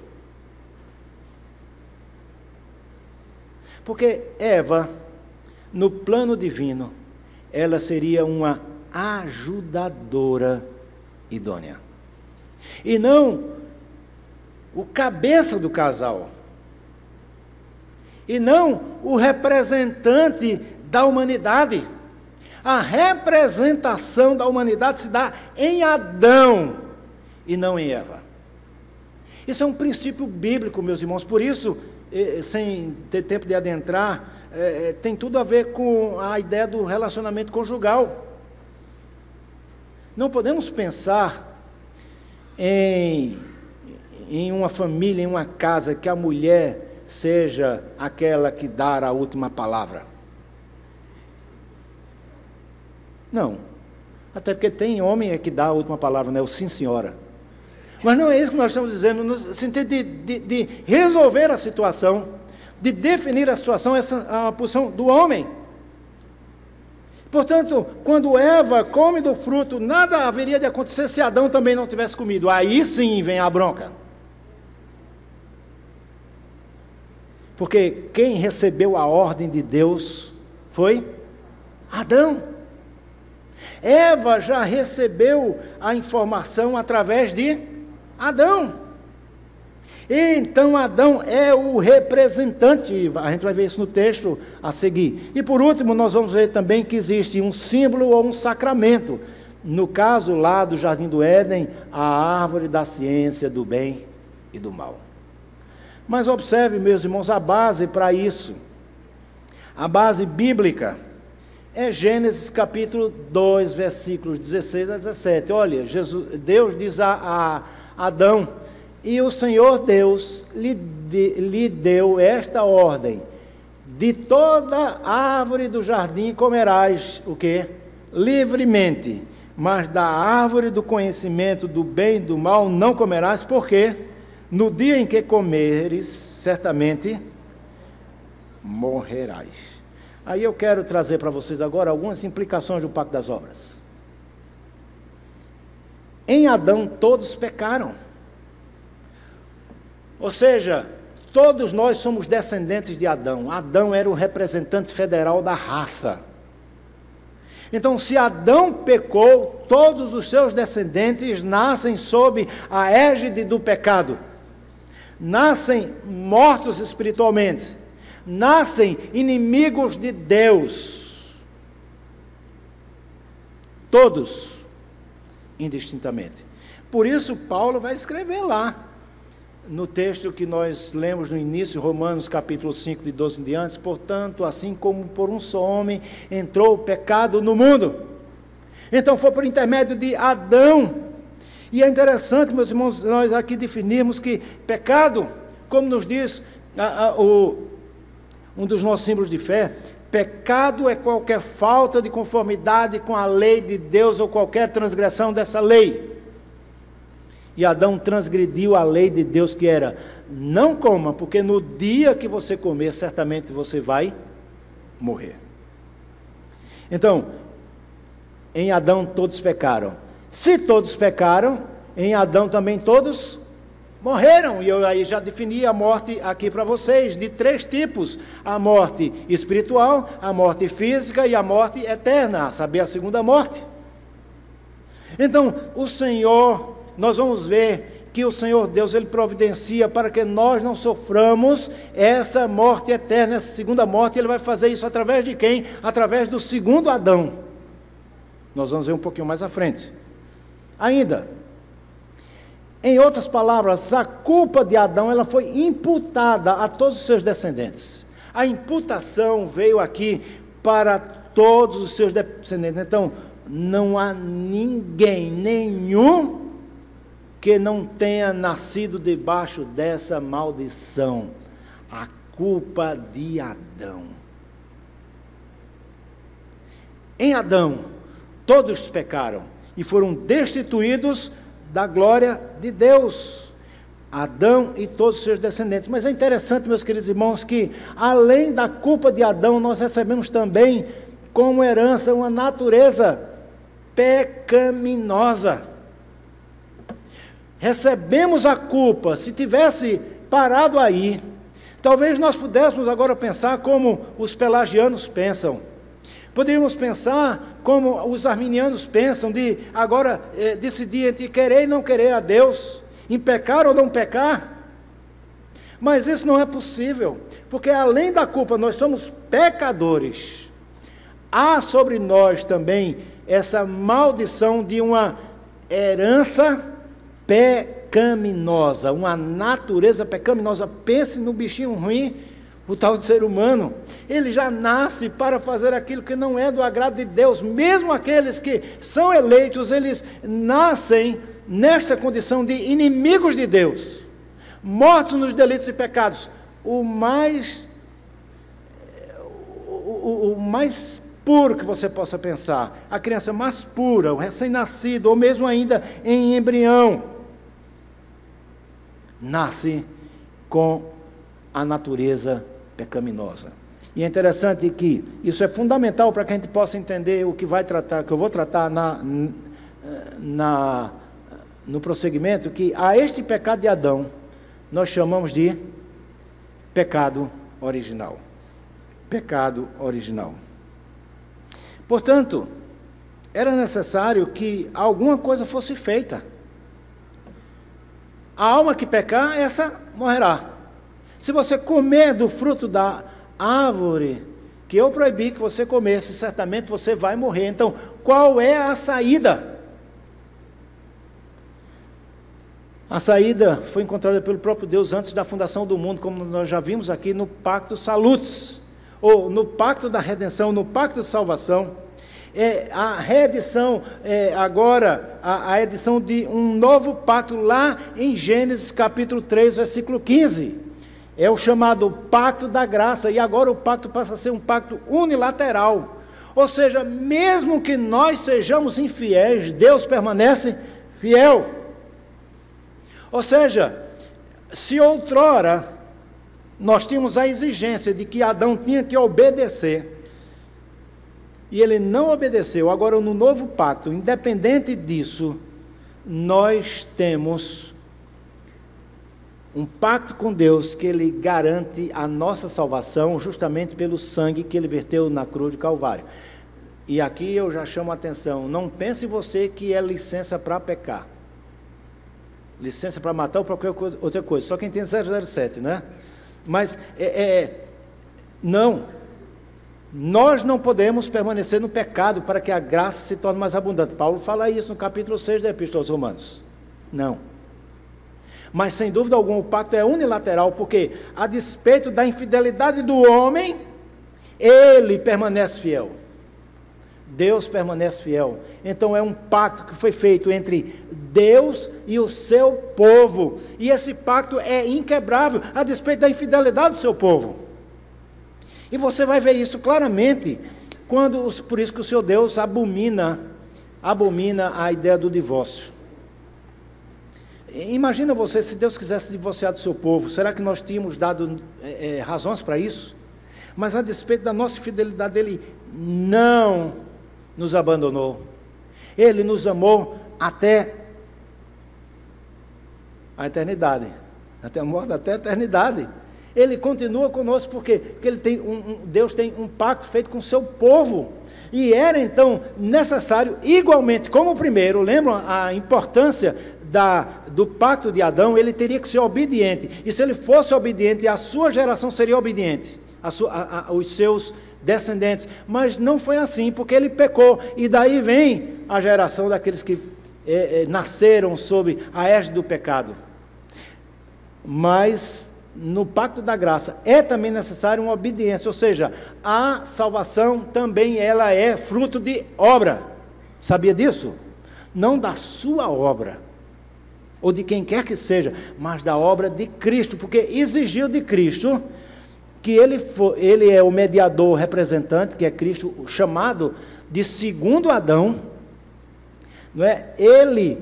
Porque Eva, no plano divino, ela seria uma ajudadora idônea. E não o cabeça do casal. E não o representante da humanidade. A representação da humanidade se dá em Adão e não em Eva. Isso é um princípio bíblico, meus irmãos. Por isso, sem ter tempo de adentrar, tem tudo a ver com a ideia do relacionamento conjugal. Não podemos pensar em uma família, em uma casa, que a mulher seja aquela que dá a última palavra. Não. Até porque tem homem que dá a última palavra, né? O sim, senhora. Mas não é isso que nós estamos dizendo, no sentido de resolver a situação, de definir a situação, essa é a posição do homem. Portanto, quando Eva come do fruto, nada haveria de acontecer se Adão também não tivesse comido. Aí sim vem a bronca. Porque quem recebeu a ordem de Deus foi Adão. Eva já recebeu a informação através de Adão. Então Adão é o representante, a gente vai ver isso no texto a seguir. E por último, nós vamos ver também que existe um símbolo ou um sacramento. No caso lá do Jardim do Éden, a árvore da ciência do bem e do mal. Mas observe, meus irmãos, a base para isso. A base bíblica é Gênesis capítulo 2, versículos 16 a 17. Olha, Deus diz a Adão: e o Senhor Deus lhe deu esta ordem: de toda árvore do jardim comerás, o quê? Livremente, mas da árvore do conhecimento do bem e do mal não comerás, porque no dia em que comeres, certamente morrerás. Aí eu quero trazer para vocês agora algumas implicações do pacto das obras. Em Adão todos pecaram. Ou seja, todos nós somos descendentes de Adão. Adão era o representante federal da raça. Então, se Adão pecou, todos os seus descendentes nascem sob a égide do pecado. Nascem mortos espiritualmente. Nascem inimigos de Deus. Todos, indistintamente. Por isso, Paulo vai escrever lá, no texto que nós lemos no início, Romanos capítulo 5, de 12 em diante: portanto, assim como por um só homem entrou o pecado no mundo. Então foi por intermédio de Adão. E é interessante, meus irmãos, nós aqui definirmos que pecado, como nos diz um dos nossos símbolos de fé, pecado é qualquer falta de conformidade com a lei de Deus ou qualquer transgressão dessa lei. E Adão transgrediu a lei de Deus, que era: não coma, porque no dia que você comer, certamente você vai morrer. Então, em Adão todos pecaram. Se todos pecaram, em Adão também todos morreram. E eu aí já defini a morte aqui para vocês, de 3 tipos: a morte espiritual, a morte física e a morte eterna, a saber, a segunda morte. Então, o Senhor, nós vamos ver que o Senhor Deus, Ele providencia para que nós não soframos essa morte eterna, essa segunda morte. Ele vai fazer isso através de quem? Através do segundo Adão. Nós vamos ver um pouquinho mais à frente. Ainda, em outras palavras, a culpa de Adão, ela foi imputada a todos os seus descendentes. A imputação veio aqui para todos os seus descendentes. Então, não há ninguém, nenhum, que não tenha nascido debaixo dessa maldição. A culpa de Adão. Em Adão, todos pecaram e foram destituídos da glória de Deus. Adão e todos os seus descendentes. Mas é interessante, meus queridos irmãos, que além da culpa de Adão, nós recebemos também como herança uma natureza pecaminosa. Recebemos a culpa. Se tivesse parado aí, talvez nós pudéssemos agora pensar como os pelagianos pensam. Poderíamos pensar como os arminianos pensam, de agora decidir entre querer e não querer a Deus, em pecar ou não pecar. Mas isso não é possível, porque além da culpa, nós somos pecadores. Há sobre nós também essa maldição de uma herança pecaminosa, uma natureza pecaminosa. Pense no bichinho ruim, o tal de ser humano. Ele já nasce para fazer aquilo que não é do agrado de Deus. Mesmo aqueles que são eleitos, eles nascem nesta condição de inimigos de Deus, mortos nos delitos e pecados. O mais puro que você possa pensar, a criança mais pura, o recém-nascido, ou mesmo ainda em embrião, nasce com a natureza pecaminosa. E é interessante que isso é fundamental para que a gente possa entender o que vai tratar, que eu vou tratar no prosseguimento, que a este pecado de Adão nós chamamos de pecado original. Pecado original. Portanto, era necessário que alguma coisa fosse feita. A alma que pecar, essa morrerá. Se você comer do fruto da árvore que eu proibi que você comesse, certamente você vai morrer. Então, qual é a saída? A saída foi encontrada pelo próprio Deus antes da fundação do mundo, como nós já vimos aqui no Pacto Salutes. ou no pacto da redenção, no pacto de salvação. A reedição, agora, a edição de um novo pacto lá em Gênesis capítulo 3, versículo 15. É o chamado pacto da graça, e agora o pacto passa a ser um pacto unilateral. Ou seja, mesmo que nós sejamos infiéis, Deus permanece fiel. Ou seja, se outrora nós tínhamos a exigência de que Adão tinha que obedecer, e ele não obedeceu, agora no novo pacto, independente disso, nós temos um pacto com Deus que ele garante a nossa salvação justamente pelo sangue que ele verteu na cruz de Calvário. E aqui eu já chamo a atenção, não pense você que é licença para pecar, licença para matar ou qualquer outra coisa, só quem tem 007, né? Mas, não, nós não podemos permanecer no pecado para que a graça se torne mais abundante. Paulo fala isso no capítulo 6 da Epístola aos Romanos. Não. Mas, sem dúvida alguma, o pacto é unilateral, porque, a despeito da infidelidade do homem, ele permanece fiel. Deus permanece fiel. Então, é um pacto que foi feito entre Deus e o seu povo. E esse pacto é inquebrável, a despeito da infidelidade do seu povo. E você vai ver isso claramente, por isso que o seu Deus abomina a ideia do divórcio. Imagina você, se Deus quisesse divorciar do seu povo, será que nós tínhamos dado razões para isso? Mas a despeito da nossa fidelidade, Ele não nos abandonou. Ele nos amou até a eternidade, até a morte, até a eternidade. Ele continua conosco porque ele tem Deus tem um pacto feito com o seu povo. E era então necessário, igualmente como o primeiro, lembram a importância do pacto de Adão? Ele teria que ser obediente. E se ele fosse obediente, a sua geração seria obediente, os seus descendentes. Mas não foi assim, porque ele pecou. E daí vem a geração daqueles que nasceram sob a égide do pecado. Mas no pacto da graça é também necessário uma obediência, ou seja, a salvação também ela é fruto de obra. Sabia disso? Não da sua obra, ou de quem quer que seja, mas da obra de Cristo, porque exigiu de Cristo que ele é o mediador representante, que é Cristo, chamado de segundo Adão, não é? Ele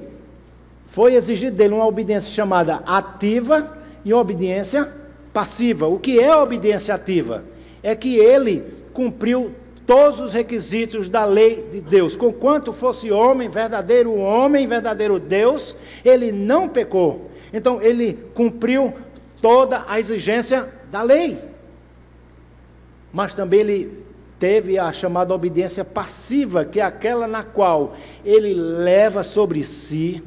foi exigido dele uma obediência chamada ativa e obediência passiva. O que é a obediência ativa? É que ele cumpriu todos os requisitos da lei de Deus. Conquanto fosse homem, verdadeiro Deus, ele não pecou. Então, ele cumpriu toda a exigência da lei. Mas também ele teve a chamada obediência passiva, que é aquela na qual ele leva sobre si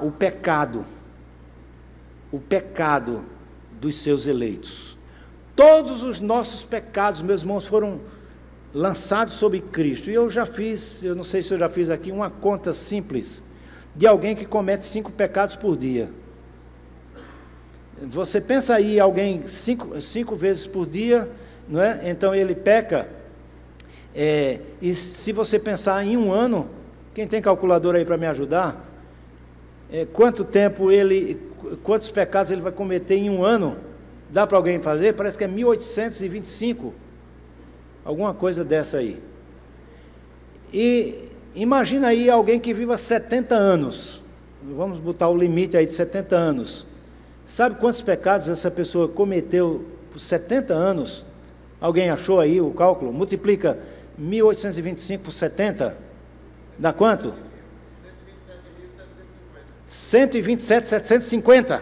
o pecado dos seus eleitos. Todos os nossos pecados, meus irmãos, foram lançados sobre Cristo. E eu não sei se eu já fiz aqui uma conta simples de alguém que comete 5 pecados por dia. Você pensa aí, alguém 5 vezes por dia, não é? Então ele peca, e se você pensar em um ano, quem tem calculadora aí para me ajudar? Quantos pecados ele vai cometer em um ano? Dá para alguém fazer? Parece que é 1825, alguma coisa dessa aí. E imagina aí alguém que viva 70 anos, vamos botar o limite aí de 70 anos. Sabe quantos pecados essa pessoa cometeu por 70 anos? Alguém achou aí o cálculo? Multiplica 1825 por 70, dá quanto? 127.750.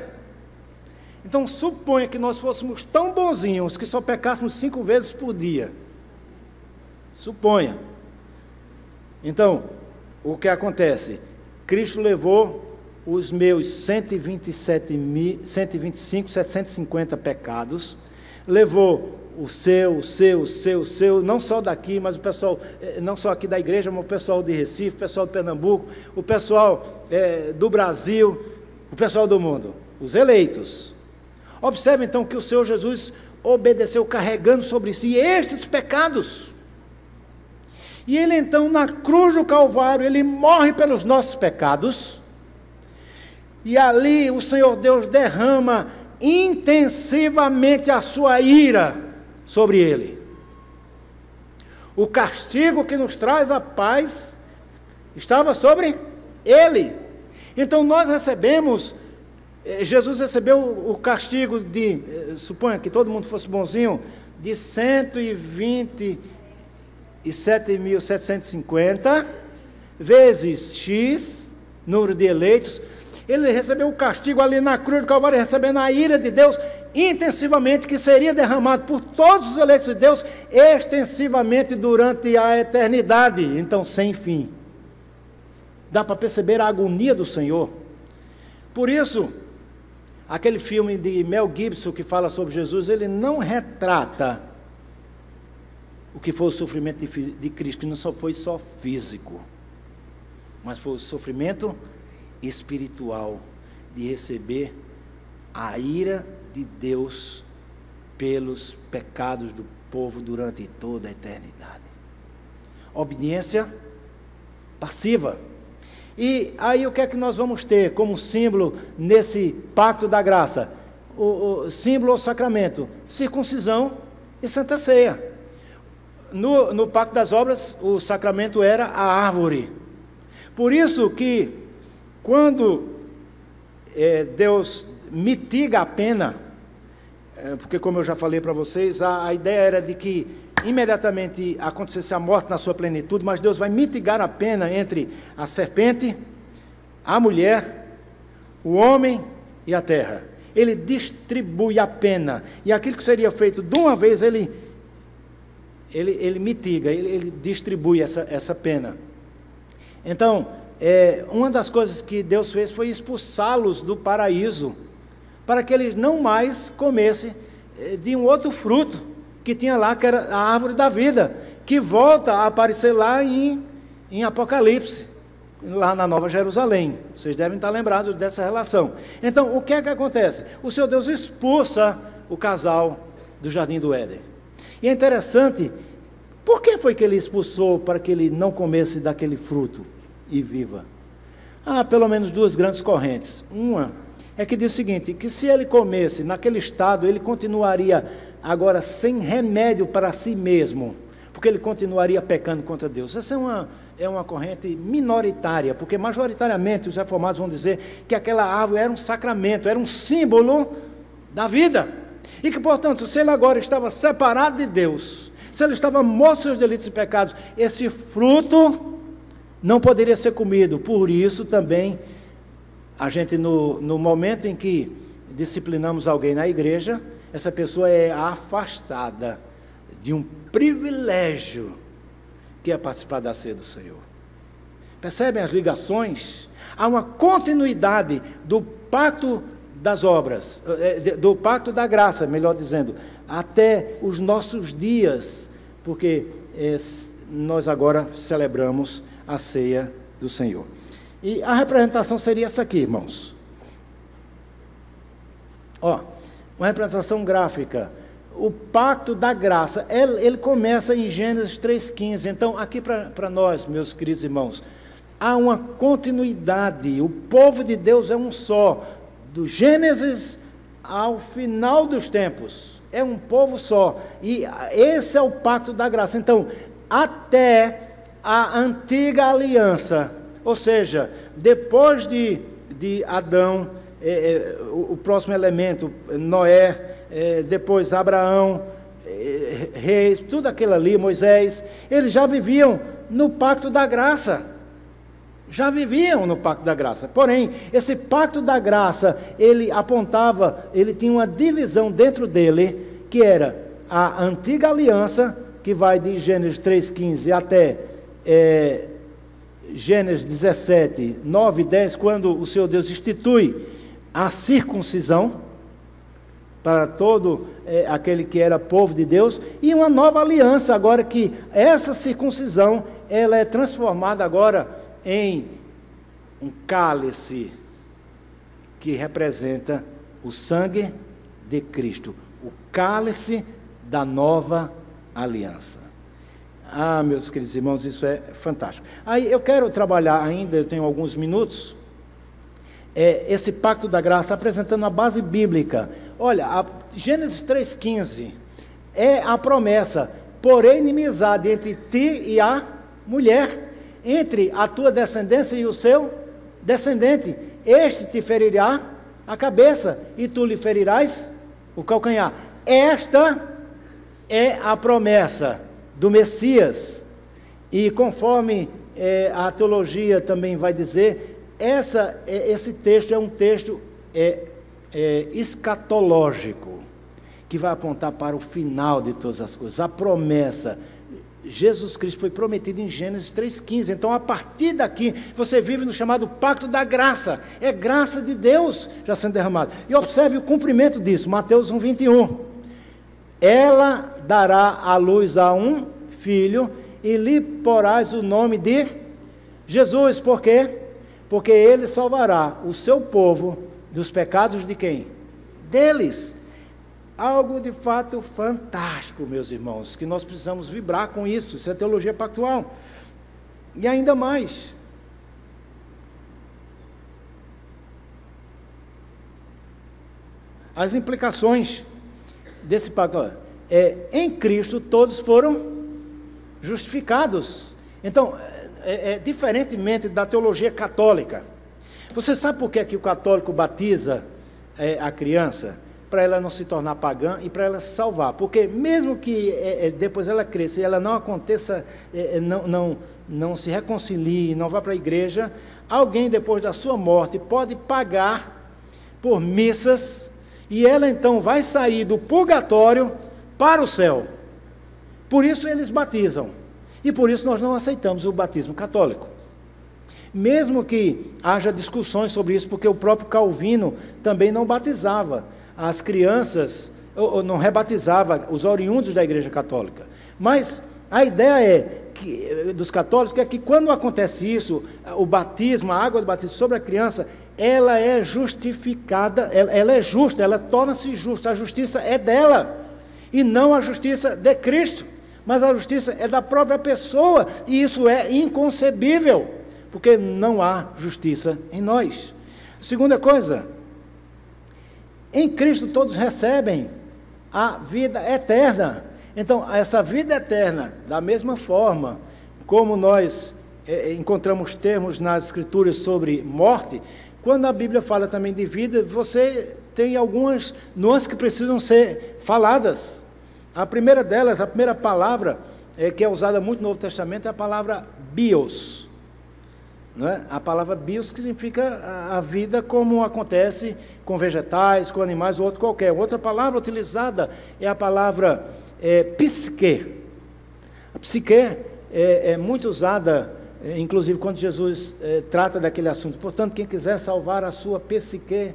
Então, suponha que nós fôssemos tão bonzinhos que só pecássemos 5 vezes por dia. Suponha. Então, o que acontece? Cristo levou os meus 125.750 pecados, levou o seu, não só daqui, mas o pessoal, não só aqui da igreja, mas o pessoal de Recife, o pessoal de Pernambuco, o pessoal do Brasil, o pessoal do mundo, os eleitos. Observe então que o Senhor Jesus obedeceu carregando sobre si esses pecados. E ele então, na cruz do Calvário, ele morre pelos nossos pecados. E ali o Senhor Deus derrama intensivamente a sua ira sobre ele. O castigo que nos traz a paz estava sobre ele. Então nós recebemos, Jesus recebeu o castigo de, suponha que todo mundo fosse bonzinho, de 127.750 vezes X, número de eleitos. Ele recebeu o castigo ali na cruz do Calvário, recebendo a ira de Deus intensivamente, que seria derramado por todos os eleitos de Deus, extensivamente durante a eternidade, então sem fim. Dá para perceber a agonia do Senhor. Por isso, aquele filme de Mel Gibson que fala sobre Jesus, ele não retrata o que foi o sofrimento de Cristo, que não só foi só físico, mas foi o sofrimento espiritual, de receber a ira de Deus pelos pecados do povo durante toda a eternidade. Obediência passiva. E aí o que é que nós vamos ter como símbolo nesse pacto da graça? O símbolo ou sacramento? Circuncisão e Santa Ceia. No pacto das obras, o sacramento era a árvore. Por isso que, quando Deus mitiga a pena, porque como eu já falei para vocês, a ideia era de que imediatamente acontecesse a morte na sua plenitude, mas Deus vai mitigar a pena entre a serpente, a mulher, o homem e a terra. Ele distribui a pena, e aquilo que seria feito de uma vez, ele mitiga, ele distribui essa pena. Então, uma das coisas que Deus fez foi expulsá-los do paraíso, para que eles não mais comessem de um outro fruto que tinha lá, que era a árvore da vida, que volta a aparecer lá em Apocalipse, lá na Nova Jerusalém. Vocês devem estar lembrados dessa relação. Então, o que é que acontece? O Senhor Deus expulsa o casal do Jardim do Éden. E é interessante, por que foi que ele expulsou para que ele não comesse daquele fruto e viva? Há pelo menos duas grandes correntes. Uma é que diz o seguinte, que se ele comesse naquele estado, ele continuaria agora sem remédio para si mesmo, porque ele continuaria pecando contra Deus. Essa é uma corrente minoritária, porque majoritariamente os reformados vão dizer que aquela árvore era um sacramento, era um símbolo da vida, e que, portanto, se ele agora estava separado de Deus, se ele estava morto dos seus delitos e pecados, esse fruto não poderia ser comido. Por isso também, a gente no momento em que disciplinamos alguém na igreja, essa pessoa é afastada de um privilégio que é participar da ceia do Senhor. Percebem as ligações? Há uma continuidade do pacto das obras, do pacto da graça, melhor dizendo, até os nossos dias, porque nós agora celebramos a ceia do Senhor. E a representação seria essa aqui, irmãos. Uma representação gráfica. O pacto da graça, ele começa em Gênesis 3,15. Então, aqui para nós, meus queridos irmãos, há uma continuidade. O povo de Deus é um só, do Gênesis ao final dos tempos. É um povo só. E esse é o pacto da graça. Então, até a antiga aliança, ou seja, depois de Adão, o próximo elemento, Noé, depois Abraão, reis, tudo aquilo ali, Moisés, eles já viviam no pacto da graça. Já viviam no pacto da graça. Porém, esse pacto da graça, ele apontava, ele tinha uma divisão dentro dele, que era a antiga aliança, que vai de Gênesis 3,15 até Gênesis 17, 9 e 10, quando o Senhor Deus institui a circuncisão para todo aquele que era povo de Deus, e uma nova aliança agora, que essa circuncisão, ela é transformada agora em um cálice que representa o sangue de Cristo, o cálice da nova aliança. Ah, meus queridos irmãos, isso é fantástico. Aí eu quero trabalhar ainda, eu tenho alguns minutos, esse pacto da graça, apresentando a base bíblica. Olha, Gênesis 3,15 é a promessa: porém inimizade entre ti e a mulher, entre a tua descendência e o seu descendente, este te ferirá a cabeça e tu lhe ferirás o calcanhar. Esta é a promessa do Messias, e conforme a teologia também vai dizer, esse texto é um texto escatológico, que vai apontar para o final de todas as coisas. A promessa, Jesus Cristo foi prometido em Gênesis 3,15, então a partir daqui, você vive no chamado pacto da graça, é graça de Deus já sendo derramada, e observe o cumprimento disso, Mateus 1,21, ela dará à luz a um filho, e lhe porás o nome de Jesus. Por quê? Porque ele salvará o seu povo dos pecados de quem? Deles. Algo de fato fantástico, meus irmãos, que nós precisamos vibrar com isso. Isso é teologia pactual. E ainda mais, as implicações desse pacto. Em Cristo todos foram justificados. Então, diferentemente da teologia católica, você sabe por que o católico batiza a criança? Para ela não se tornar pagã e para ela se salvar, porque mesmo que depois ela cresça e ela não aconteça, não se reconcilie, não vá para a igreja, alguém depois da sua morte pode pagar por missas, e ela então vai sair do purgatório para o céu. Por isso eles batizam, e por isso nós não aceitamos o batismo católico. Mesmo que haja discussões sobre isso, porque o próprio Calvino também não batizava as crianças, ou não rebatizava os oriundos da Igreja Católica. Mas a ideia dos católicos é que quando acontece isso, o batismo, a água do batismo sobre a criança, ela é justificada, ela é justa, ela torna-se justa, a justiça é dela, e não a justiça de Cristo, mas a justiça é da própria pessoa, e isso é inconcebível, porque não há justiça em nós. Segunda coisa, em Cristo todos recebem a vida eterna. Então, essa vida eterna, da mesma forma como nós encontramos termos nas Escrituras sobre morte, quando a Bíblia fala também de vida, você tem algumas nuances que precisam ser faladas. A primeira delas, a primeira palavra que é usada muito no Novo Testamento é a palavra bios. Não é? A palavra bios significa a vida como acontece com vegetais, com animais ou outro qualquer. Outra palavra utilizada é a palavra psique. A psique é muito usada, inclusive quando Jesus trata daquele assunto. Portanto, quem quiser salvar a sua psique,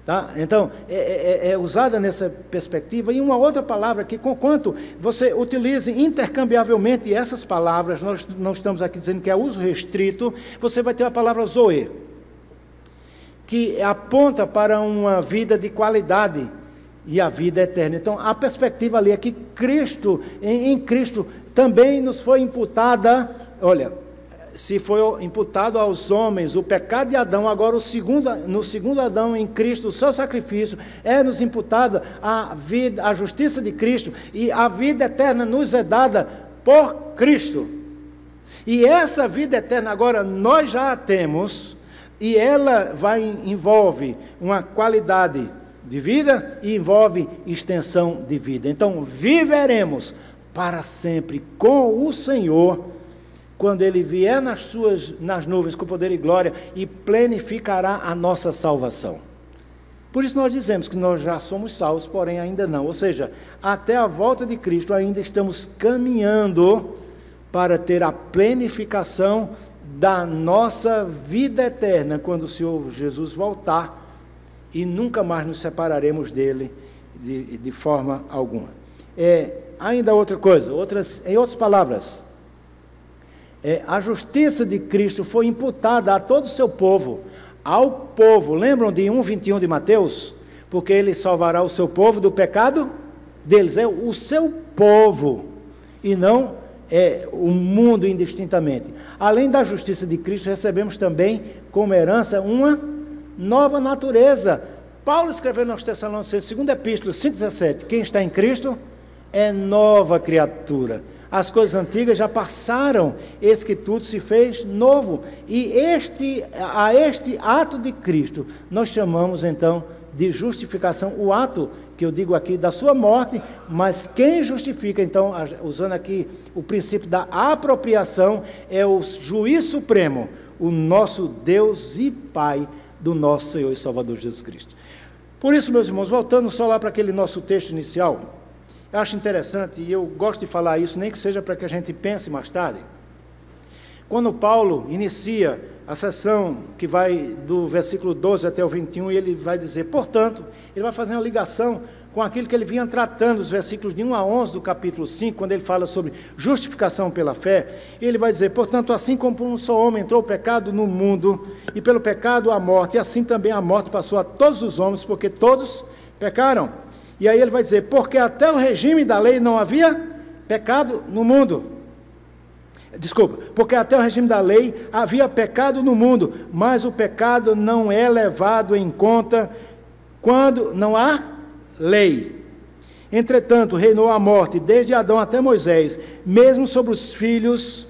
tá? Então, é usada nessa perspectiva. E uma outra palavra que, conquanto você utilize intercambiavelmente essas palavras, nós não estamos aqui dizendo que é uso restrito, você vai ter a palavra zoe, que aponta para uma vida de qualidade e a vida eterna. Então, a perspectiva ali é que Cristo, em Cristo, também nos foi imputada, olha, se foi imputado aos homens o pecado de Adão, agora no segundo Adão, em Cristo, o seu sacrifício, nos imputada a vida, a justiça de Cristo, e a vida eterna nos é dada por Cristo. E essa vida eterna agora nós já a temos, e ela envolve uma qualidade de vida e envolve extensão de vida. Então, viveremos para sempre com o Senhor, quando Ele vier nas nuvens com poder e glória e plenificará a nossa salvação. Por isso nós dizemos que nós já somos salvos, porém ainda não. Ou seja, até a volta de Cristo ainda estamos caminhando para ter a plenificação da nossa vida eterna, quando o Senhor Jesus voltar, e nunca mais nos separaremos dele de forma alguma. Ainda outra coisa, em outras palavras, a justiça de Cristo foi imputada a todo o seu povo, ao povo. Lembram de 1,21 de Mateus? porque ele salvará o seu povo do pecado deles. É o seu povo, e não o mundo indistintamente. Além da justiça de Cristo, recebemos também como herança uma nova natureza. Paulo escreveu aos Tessalonicenses, 2 Epístola 5,17, quem está em Cristo é nova criatura. As coisas antigas já passaram, eis que tudo se fez novo. E a este ato de Cristo, nós chamamos então de justificação, o ato que eu digo aqui da sua morte, mas quem justifica, então, usando aqui o princípio da apropriação, é o juiz supremo, o nosso Deus e Pai do nosso Senhor e Salvador Jesus Cristo. Por isso, meus irmãos, voltando só lá para aquele nosso texto inicial, eu acho interessante, e eu gosto de falar isso, nem que seja para que a gente pense mais tarde. Quando Paulo inicia a sessão que vai do versículo 12 até o 21, e ele vai dizer, portanto, ele vai fazer uma ligação com aquilo que ele vinha tratando, os versículos de 1 a 11 do capítulo 5, quando ele fala sobre justificação pela fé, e ele vai dizer, portanto, assim como por um só homem entrou o pecado no mundo, e pelo pecado a morte, e assim também a morte passou a todos os homens, porque todos pecaram. E aí ele vai dizer, porque até o regime da lei não havia pecado no mundo. Desculpa, porque até o regime da lei havia pecado no mundo, mas o pecado não é levado em conta quando não há lei. Entretanto, reinou a morte desde Adão até Moisés, mesmo sobre os filhos,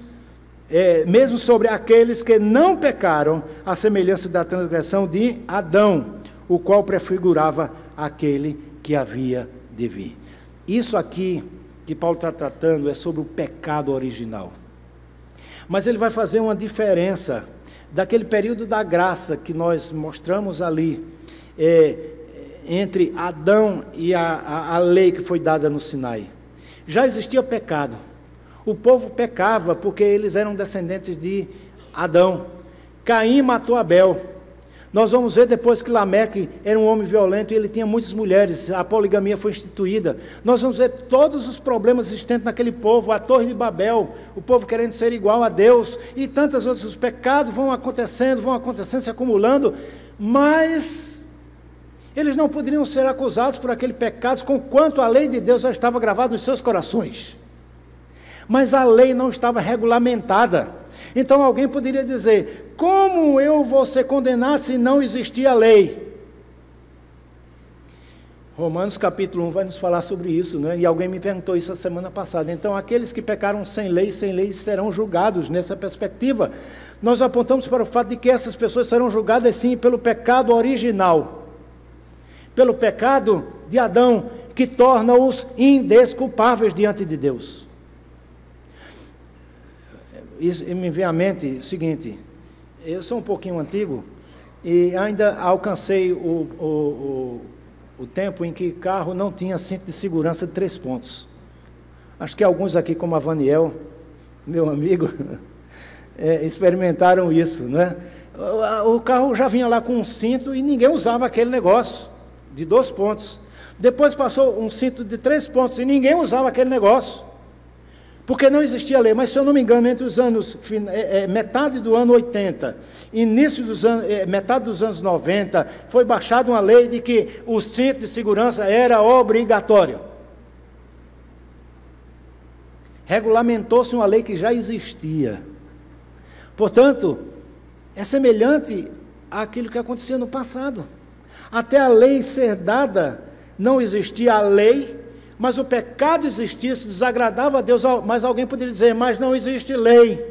mesmo sobre aqueles que não pecaram, à semelhança da transgressão de Adão, o qual prefigurava aquele que havia de vir. Isso aqui que Paulo está tratando é sobre o pecado original. Mas ele vai fazer uma diferença daquele período da graça que nós mostramos ali, entre Adão e a lei que foi dada no Sinai. Já existia pecado. O povo pecava porque eles eram descendentes de Adão. Caim matou Abel. Nós vamos ver depois que Lameque era um homem violento e ele tinha muitas mulheres, a poligamia foi instituída. Nós vamos ver todos os problemas existentes naquele povo, a Torre de Babel, o povo querendo ser igual a Deus, e tantos outros, os pecados vão acontecendo, se acumulando, mas eles não poderiam ser acusados por aquele pecado, conquanto a lei de Deus já estava gravada nos seus corações. Mas a lei não estava regulamentada. Então alguém poderia dizer, como eu vou ser condenado se não existir a lei? Romanos capítulo 1 vai nos falar sobre isso, né? E alguém me perguntou isso a semana passada. Então aqueles que pecaram sem lei serão julgados nessa perspectiva. Nós apontamos para o fato de que essas pessoas serão julgadas sim pelo pecado original, pelo pecado de Adão, que torna-os indesculpáveis diante de Deus. Isso me vem à mente o seguinte, eu sou um pouquinho antigo e ainda alcancei o tempo em que carro não tinha cinto de segurança de 3 pontos. Acho que alguns aqui, como a Vaniel, meu amigo, experimentaram isso, né? O carro já vinha lá com um cinto e ninguém usava aquele negócio de 2 pontos. Depois passou um cinto de 3 pontos e ninguém usava aquele negócio, porque não existia lei. Mas, se eu não me engano, entre os anos, metade do ano 80, início dos anos, metade dos anos 90, foi baixada uma lei de que o cinto de segurança era obrigatório. Regulamentou-se uma lei que já existia. Portanto, é semelhante àquilo que acontecia no passado. Até a lei ser dada, não existia a lei, mas o pecado existia, se desagradava a Deus. Mas alguém poderia dizer, mas não existe lei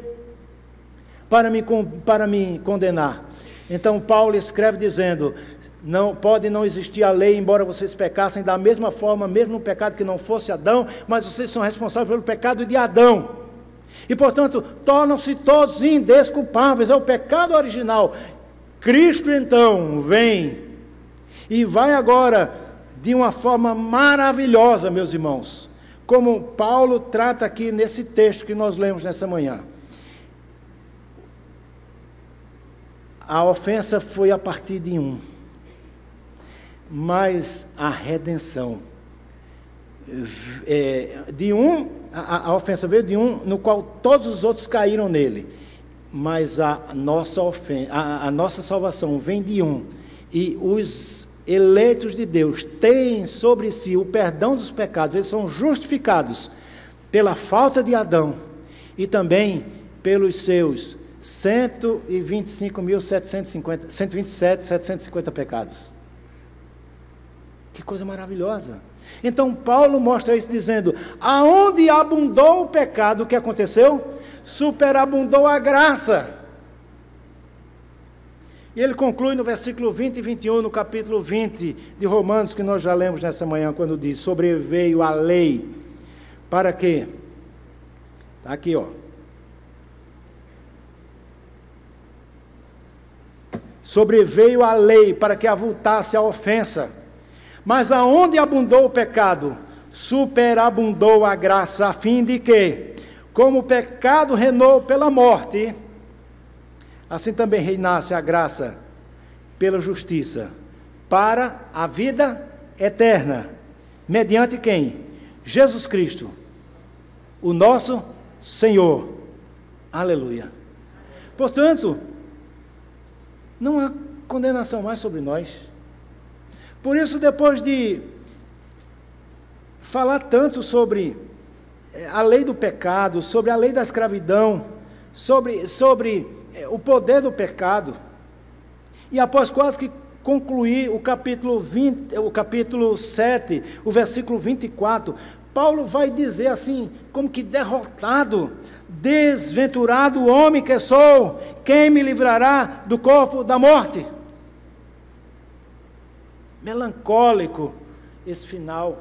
para me condenar. Então Paulo escreve dizendo, não pode não existir a lei, embora vocês pecassem da mesma forma, mesmo no pecado que não fosse Adão, mas vocês são responsáveis pelo pecado de Adão. E, portanto, tornam-se todos indesculpáveis, é o pecado original. Cristo, então, vem e vai agora de uma forma maravilhosa, meus irmãos, como Paulo trata aqui nesse texto que nós lemos nessa manhã. A ofensa foi a partir de um, mas a redenção, a ofensa veio de um, no qual todos os outros caíram nele, mas a nossa salvação vem de um, e os eleitos de Deus têm sobre si o perdão dos pecados, eles são justificados pela falta de Adão e também pelos seus 127.750 pecados. Que coisa maravilhosa. Então Paulo mostra isso dizendo, aonde abundou o pecado, o que aconteceu? Superabundou a graça. E ele conclui no versículo 20 e 21, no capítulo 20 de Romanos, que nós já lemos nessa manhã, quando diz, sobreveio a lei, para quê? Está aqui, ó. Sobreveio a lei para que avultasse a ofensa, mas aonde abundou o pecado, superabundou a graça, a fim de que, como o pecado reinou pela morte, assim também reinasse a graça pela justiça, para a vida eterna, mediante quem? Jesus Cristo, o nosso Senhor. Aleluia. Portanto, não há condenação mais sobre nós. Por isso, depois de falar tanto sobre a lei do pecado, sobre a lei da escravidão, sobre o poder do pecado, e após quase que concluir o capítulo 7, o versículo 24, Paulo vai dizer assim, como que derrotado, desventurado homem que sou, quem me livrará do corpo da morte? Melancólico esse final,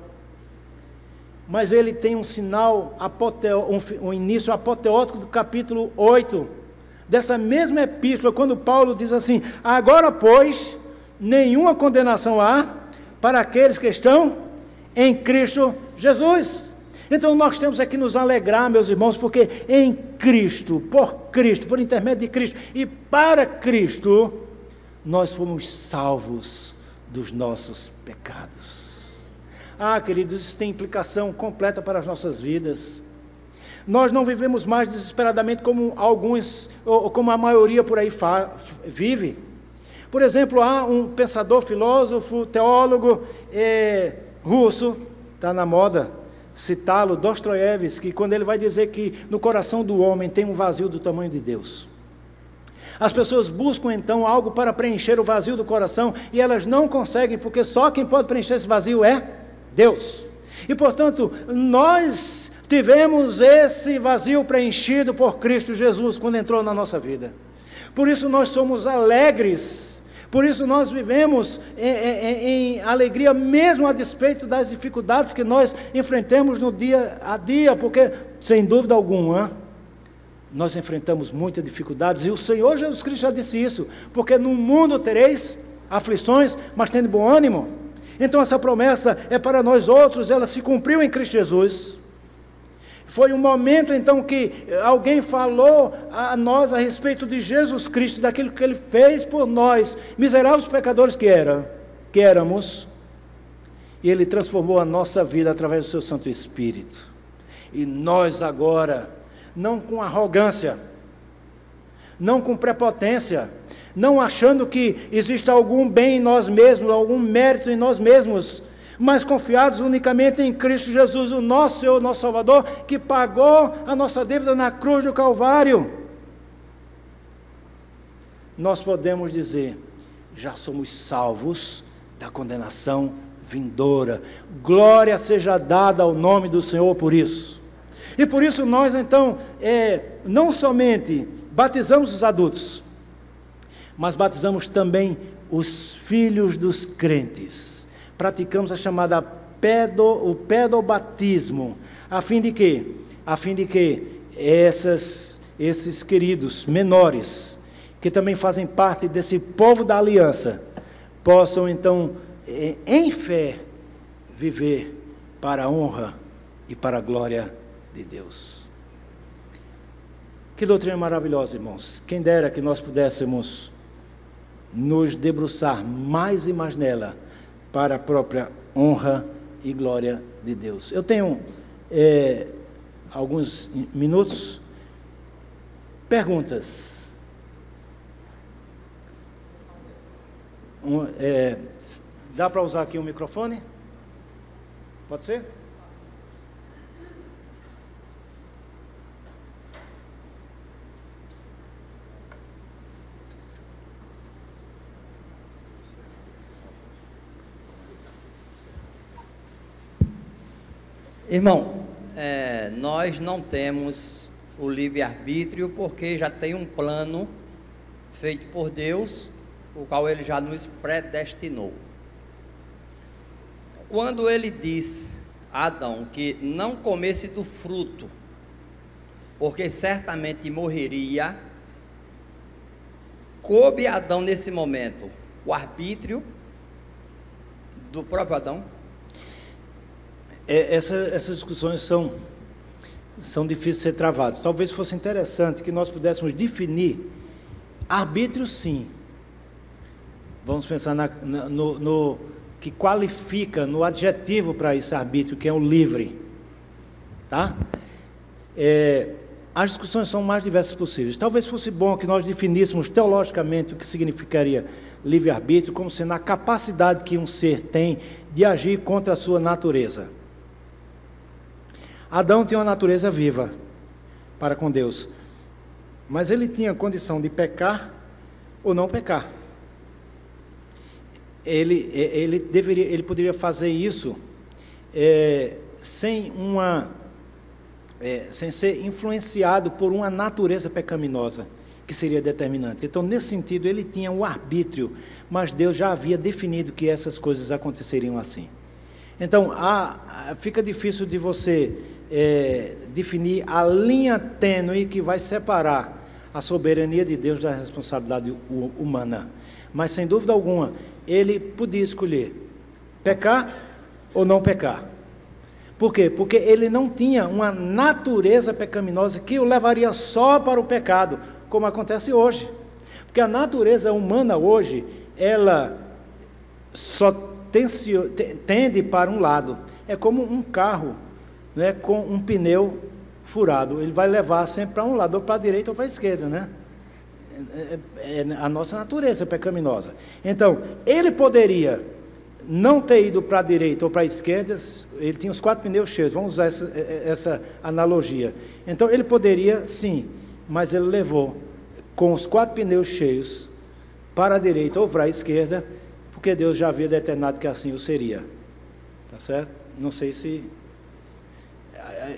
mas ele tem um sinal, um início apoteótico do capítulo 8, dessa mesma epístola, quando Paulo diz assim, agora pois, nenhuma condenação há para aqueles que estão em Cristo Jesus. Então nós temos aqui nos alegrar, meus irmãos, porque em Cristo, por intermédio de Cristo e para Cristo, nós fomos salvos dos nossos pecados. Ah, queridos, isso tem implicação completa para as nossas vidas. Nós não vivemos mais desesperadamente como alguns, ou como a maioria por aí vive. Por exemplo, há um pensador, filósofo, teólogo russo, está na moda citá-lo, Dostoiévski, quando ele vai dizer que no coração do homem tem um vazio do tamanho de Deus. As pessoas buscam então algo para preencher o vazio do coração e elas não conseguem, porque só quem pode preencher esse vazio é Deus. E portanto, nós tivemos esse vazio preenchido por Cristo Jesus quando entrou na nossa vida. Por isso nós somos alegres. Por isso nós vivemos em alegria, mesmo a despeito das dificuldades que nós enfrentamos no dia a dia, porque, sem dúvida alguma, nós enfrentamos muitas dificuldades, e o Senhor Jesus Cristo já disse isso, porque no mundo tereis aflições, mas tende bom ânimo. Então essa promessa é para nós outros, ela se cumpriu em Cristo Jesus. Foi um momento então que alguém falou a nós a respeito de Jesus Cristo, daquilo que Ele fez por nós, miseráveis pecadores que éramos, e Ele transformou a nossa vida através do Seu Santo Espírito. E nós agora, não com arrogância, não com prepotência, não achando que existe algum bem em nós mesmos, algum mérito em nós mesmos, mas confiados unicamente em Cristo Jesus, o nosso Senhor, nosso Salvador, que pagou a nossa dívida na cruz do Calvário. Nós podemos dizer, já somos salvos da condenação vindoura. Glória seja dada ao nome do Senhor por isso. E por isso nós então, não somente batizamos os adultos, mas batizamos também os filhos dos crentes. Praticamos a chamada o pedobatismo, a fim de quê? A fim de que esses queridos menores, que também fazem parte desse povo da aliança, possam então, em fé, viver para a honra e para a glória de Deus. Que doutrina maravilhosa, irmãos. Quem dera que nós pudéssemos nos debruçar mais e mais nela, para a própria honra e glória de Deus. Eu tenho alguns minutos. Perguntas. Dá para usar aqui um microfone? Pode ser? Irmão, nós não temos o livre-arbítrio porque já tem um plano feito por Deus, o qual Ele já nos predestinou. Quando Ele disse a Adão que não comesse do fruto, porque certamente morreria, coube a Adão nesse momento o arbítrio do próprio Adão? Essas discussões são difíceis de ser travadas. Talvez fosse interessante que nós pudéssemos definir arbítrio, sim. Vamos pensar no que qualifica, no adjetivo para esse arbítrio, que é o livre. Tá? As discussões são mais diversas possíveis. Talvez fosse bom que nós definíssemos teologicamente o que significaria livre-arbítrio, como sendo a capacidade que um ser tem de agir contra a sua natureza. Adão tinha uma natureza viva para com Deus, mas ele tinha condição de pecar ou não pecar. Ele poderia fazer isso sem ser influenciado por uma natureza pecaminosa que seria determinante. Então, nesse sentido, ele tinha o arbítrio, mas Deus já havia definido que essas coisas aconteceriam assim. Então, fica difícil de você definir a linha tênue que vai separar a soberania de Deus da responsabilidade humana. Mas, sem dúvida alguma, ele podia escolher pecar ou não pecar. Por quê? Porque ele não tinha uma natureza pecaminosa que o levaria só para o pecado, como acontece hoje. Porque a natureza humana hoje, ela só tende para um lado. É como um carro, né, com um pneu furado. Ele vai levar sempre para um lado, ou para a direita ou para a esquerda, né? A nossa natureza pecaminosa. Então, ele poderia não ter ido para a direita ou para a esquerda, ele tinha os 4 pneus cheios, vamos usar essa analogia. Então, ele poderia, sim, mas ele levou com os 4 pneus cheios para a direita ou para a esquerda, porque Deus já havia determinado que assim o seria. Tá certo? Não sei se...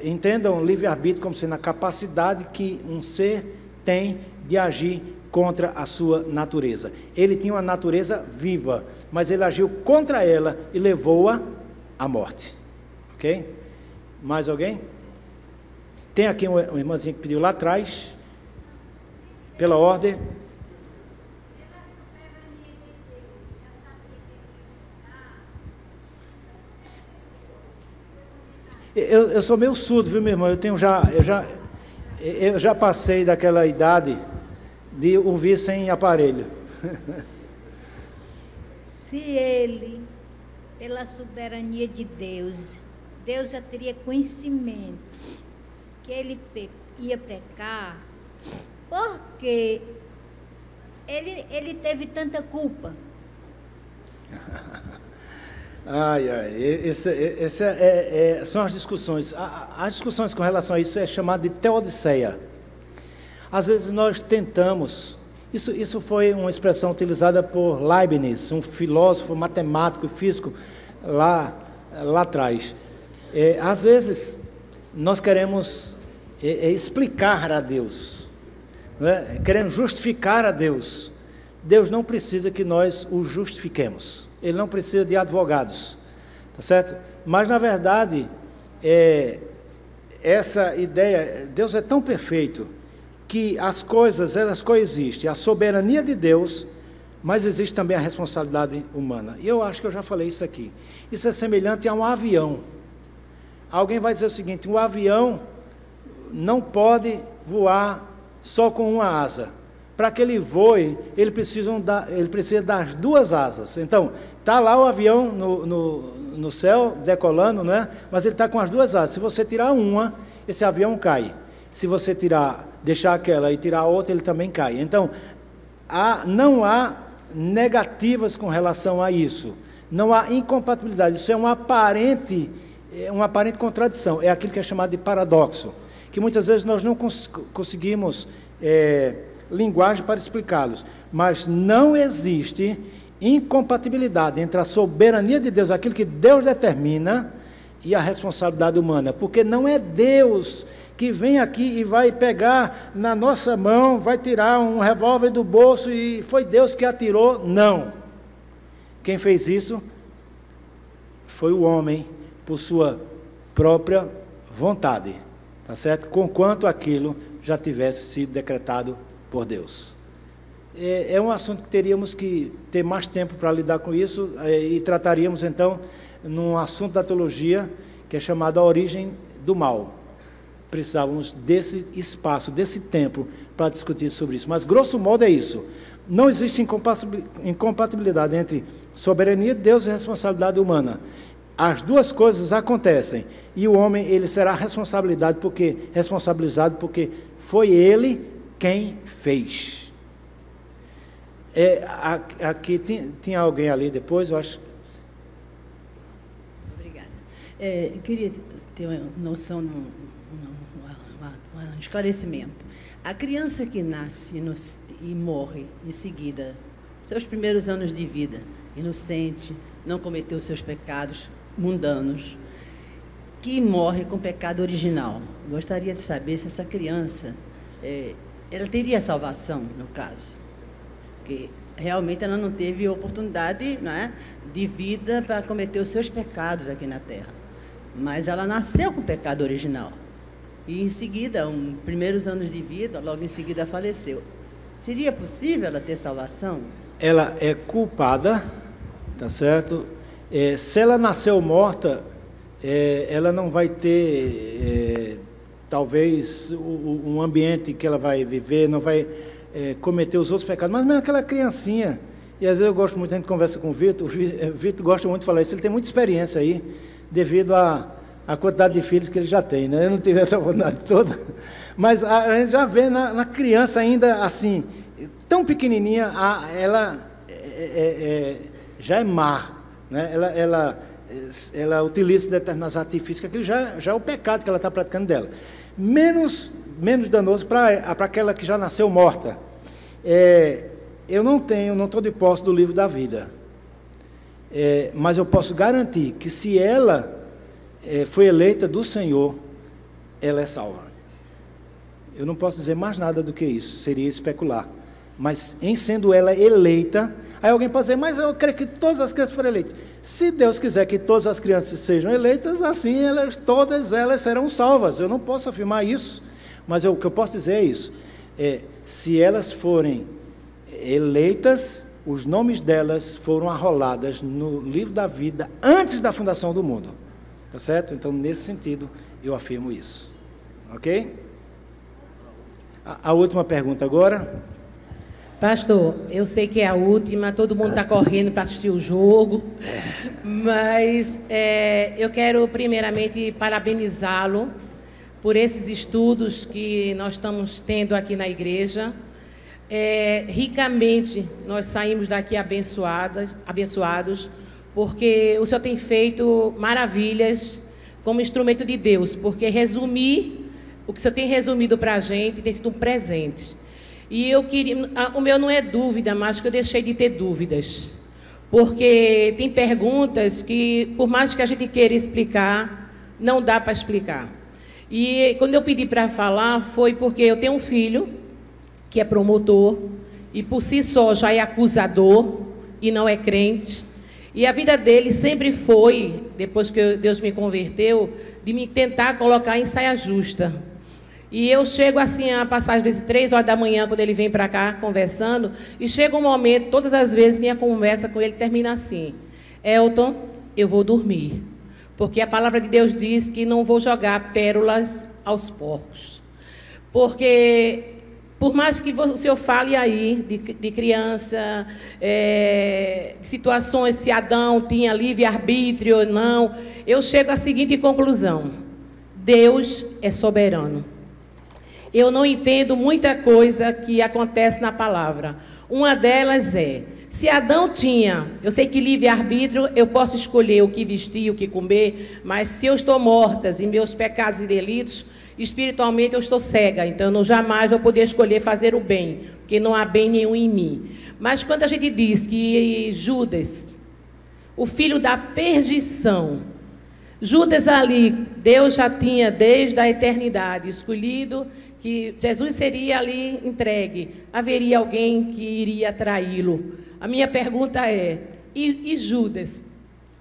Entendam livre-arbítrio como sendo a capacidade que um ser tem de agir contra a sua natureza. Ele tinha uma natureza viva, mas ele agiu contra ela e levou-a à morte. Ok? Mais alguém? Tem aqui uma irmãzinha que pediu lá atrás, pela ordem. Eu sou meio surdo, viu, meu irmão? Eu já passei daquela idade de ouvir sem aparelho. Se ele, pela soberania de Deus, Deus já teria conhecimento que ele ia pecar, porque ele teve tanta culpa. São as discussões. As discussões com relação a isso é chamado de teodiceia. Às vezes nós tentamos, isso foi uma expressão utilizada por Leibniz, um filósofo, matemático e físico lá atrás. Às vezes nós queremos explicar a Deus, né? Queremos justificar a Deus. Deus não precisa que nós o justifiquemos. Ele não precisa de advogados, tá certo? Mas, na verdade, essa ideia, Deus é tão perfeito que as coisas, elas coexistem. A soberania de Deus, mas existe também a responsabilidade humana. E eu acho que eu já falei isso aqui. Isso é semelhante a um avião. Alguém vai dizer o seguinte: um avião não pode voar só com uma asa. Para que ele voe, ele precisa das 2 asas. Então, está lá o avião no céu, decolando, né? Mas ele está com as 2 asas. Se você tirar uma, esse avião cai. Se você deixar aquela e tirar a outra, ele também cai. Então, não há negativas com relação a isso. Não há incompatibilidade, isso é uma aparente contradição, é aquilo que é chamado de paradoxo, que muitas vezes nós não conseguimos linguagem para explicá-los, mas não existe incompatibilidade entre a soberania de Deus, aquilo que Deus determina, e a responsabilidade humana, porque não é Deus que vem aqui e vai pegar na nossa mão, vai tirar um revólver do bolso e foi Deus que atirou. Não. Quem fez isso foi o homem, por sua própria vontade, tá certo? Conquanto aquilo já tivesse sido decretado por Deus. É um assunto que teríamos que ter mais tempo para lidar com isso, e trataríamos então num assunto da teologia que é chamado a origem do mal. Precisávamos desse espaço, desse tempo para discutir sobre isso, mas grosso modo é isso. Não existe incompatibilidade entre soberania de Deus e responsabilidade humana. As duas coisas acontecem, e o homem ele será responsabilizado porque foi ele quem fez. Aqui tinha alguém ali depois, eu acho. Obrigada. Eu queria ter uma noção, um esclarecimento. A criança que nasce e morre em seguida, seus primeiros anos de vida, inocente, não cometeu seus pecados mundanos, que morre com pecado original. Gostaria de saber se essa criança, ela teria salvação, no caso. Porque realmente ela não teve oportunidade, né, de vida para cometer os seus pecados aqui na Terra. Mas ela nasceu com pecado original. E em seguida, primeiros anos de vida, logo em seguida faleceu. Seria possível ela ter salvação? Ela é culpada, tá certo? Se ela nasceu morta, ela não vai ter, talvez, um ambiente que ela vai viver, não vai cometer os outros pecados, mas mesmo aquela criancinha, e às vezes eu gosto muito, a gente conversa com o Vitor gosta muito de falar isso, ele tem muita experiência aí, devido à quantidade de filhos que ele já tem, né? Eu não tive essa vontade toda, mas a gente já vê na criança ainda assim, tão pequenininha, ela já é má, né? Ela utiliza determinados artifícios, aquilo já é o pecado que ela está praticando dela. Menos danoso para aquela que já nasceu morta. Eu não estou de posse do livro da vida, mas eu posso garantir que se ela foi eleita do Senhor, ela é salva. Eu não posso dizer mais nada do que isso, seria especular. Mas em sendo ela eleita, aí alguém pode dizer, mas eu creio que todas as crianças foram eleitas. Se Deus quiser que todas as crianças sejam eleitas, assim todas elas serão salvas. Eu não posso afirmar isso, mas o que eu posso dizer é isso. Se elas forem eleitas, os nomes delas foram arroladas no livro da vida antes da fundação do mundo. Tá certo? Então, nesse sentido, eu afirmo isso. Ok? A última pergunta agora. Pastor, eu sei que é a última, todo mundo está correndo para assistir o jogo, mas eu quero primeiramente parabenizá-lo por esses estudos que nós estamos tendo aqui na igreja. Ricamente nós saímos daqui abençoados, porque o Senhor tem feito maravilhas como instrumento de Deus, porque o que o Senhor tem resumido para a gente tem sido um presente. E eu queria, o meu não é dúvida, mas que eu deixei de ter dúvidas, porque tem perguntas que, por mais que a gente queira explicar, não dá para explicar. E quando eu pedi para falar, foi porque eu tenho um filho que é promotor, e por si só já é acusador, e não é crente. E a vida dele sempre foi, depois que Deus me converteu, de me tentar colocar em saia justa. E eu chego assim a passar às vezes 3 horas da manhã, quando ele vem para cá conversando, e chega um momento, todas as vezes minha conversa com ele termina assim: Elton, eu vou dormir, porque a palavra de Deus diz que não vou jogar pérolas aos porcos. Porque, por mais que o senhor fale aí de criança, de situações, se Adão tinha livre-arbítrio ou não, eu chego à seguinte conclusão: Deus é soberano. Eu não entendo muita coisa que acontece na palavra. Uma delas é Se Adão tinha, eu sei que livre-arbítrio, eu posso escolher o que vestir, o que comer, mas se eu estou morta em meus pecados e delitos, espiritualmente eu estou cega, então eu jamais vou poder escolher fazer o bem, porque não há bem nenhum em mim. Mas quando a gente diz que Judas, o filho da perdição, Judas ali, Deus já tinha desde a eternidade escolhido que Jesus seria ali entregue, haveria alguém que iria traí-lo. A minha pergunta é, e Judas,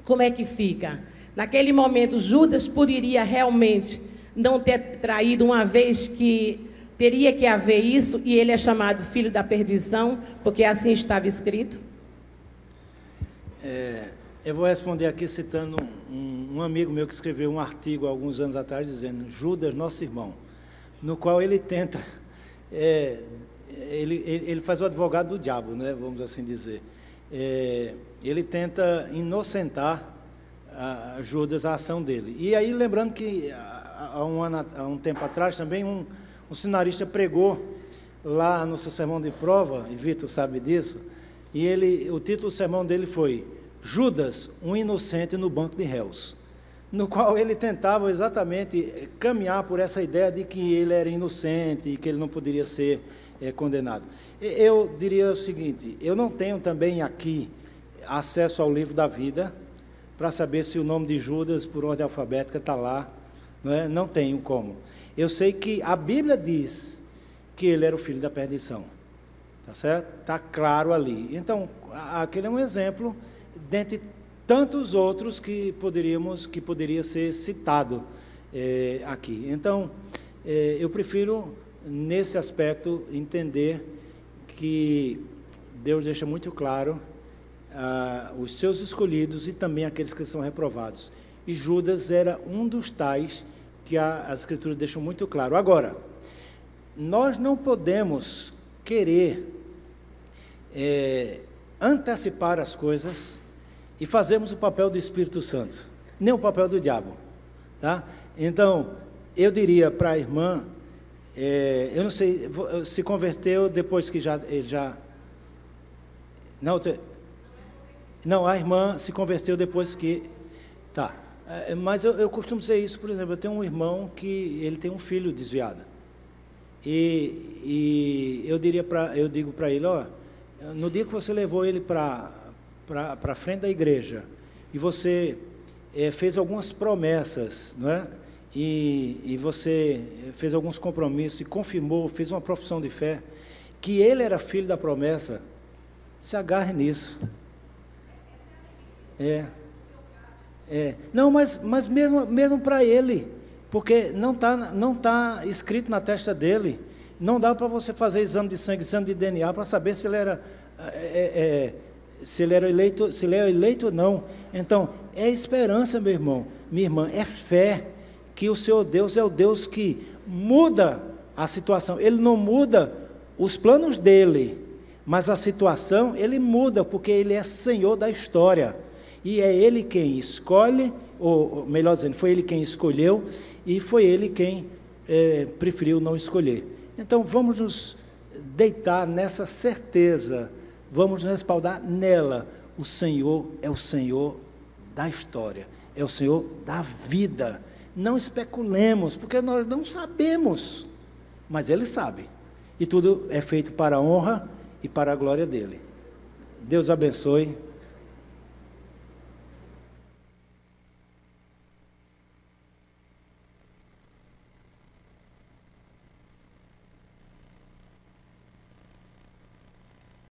como é que fica? Naquele momento, Judas poderia realmente não ter traído, uma vez que teria que haver isso, e ele é chamado filho da perdição, porque assim estava escrito? Eu vou responder aqui citando um amigo meu que escreveu um artigo há alguns anos atrás, dizendo, Judas, nosso irmão, no qual ele tenta, ele faz o advogado do diabo, né, vamos assim dizer. Ele tenta inocentar Judas a ação dele. E aí, lembrando que há um tempo atrás também um seminarista pregou lá no seu sermão de prova, e Vitor sabe disso, e o título do sermão dele foi Judas, um inocente no banco de réus, no qual ele tentava exatamente caminhar por essa ideia de que ele era inocente e que ele não poderia ser condenado. Eu diria o seguinte, eu não tenho também aqui acesso ao livro da vida para saber se o nome de Judas, por ordem alfabética, está lá, não tenho como. Eu sei que a Bíblia diz que ele era o filho da perdição, tá certo? Está claro ali. Então, aquele é um exemplo dentre tantos outros que poderia ser citado aqui. Então, eu prefiro, nesse aspecto, entender que Deus deixa muito claro os seus escolhidos e também aqueles que são reprovados. E Judas era um dos tais que as Escrituras deixam muito claro. Agora, nós não podemos querer antecipar as coisas e fazermos o papel do Espírito Santo, nem o papel do diabo, tá? Então, eu diria para a irmã, eu não sei, se converteu depois que não, a irmã se converteu depois que, tá, mas eu costumo dizer isso, por exemplo, eu tenho um irmão que ele tem um filho desviado, e eu digo para ele, ó, no dia que você levou ele para frente da igreja, e você fez algumas promessas, não é? E você fez alguns compromissos e confirmou, fez uma profissão de fé, que ele era filho da promessa, se agarre nisso. Não, mas mesmo para ele, porque não tá escrito na testa dele, não dá para você fazer exame de sangue, exame de DNA, para saber se ele era... se ele é eleito ou não. Então, é esperança, meu irmão, minha irmã, é fé, que o seu Deus é o Deus que muda a situação. Ele não muda os planos dele, mas a situação ele muda, porque ele é Senhor da história, e é ele quem escolhe, ou melhor dizendo, foi ele quem escolheu, e foi ele quem preferiu não escolher. Então, vamos nos deitar nessa certeza, vamos nos respaldar nela. O Senhor é o Senhor da história, é o Senhor da vida. Não especulemos, porque nós não sabemos, mas Ele sabe. E tudo é feito para a honra e para a glória dEle. Deus abençoe.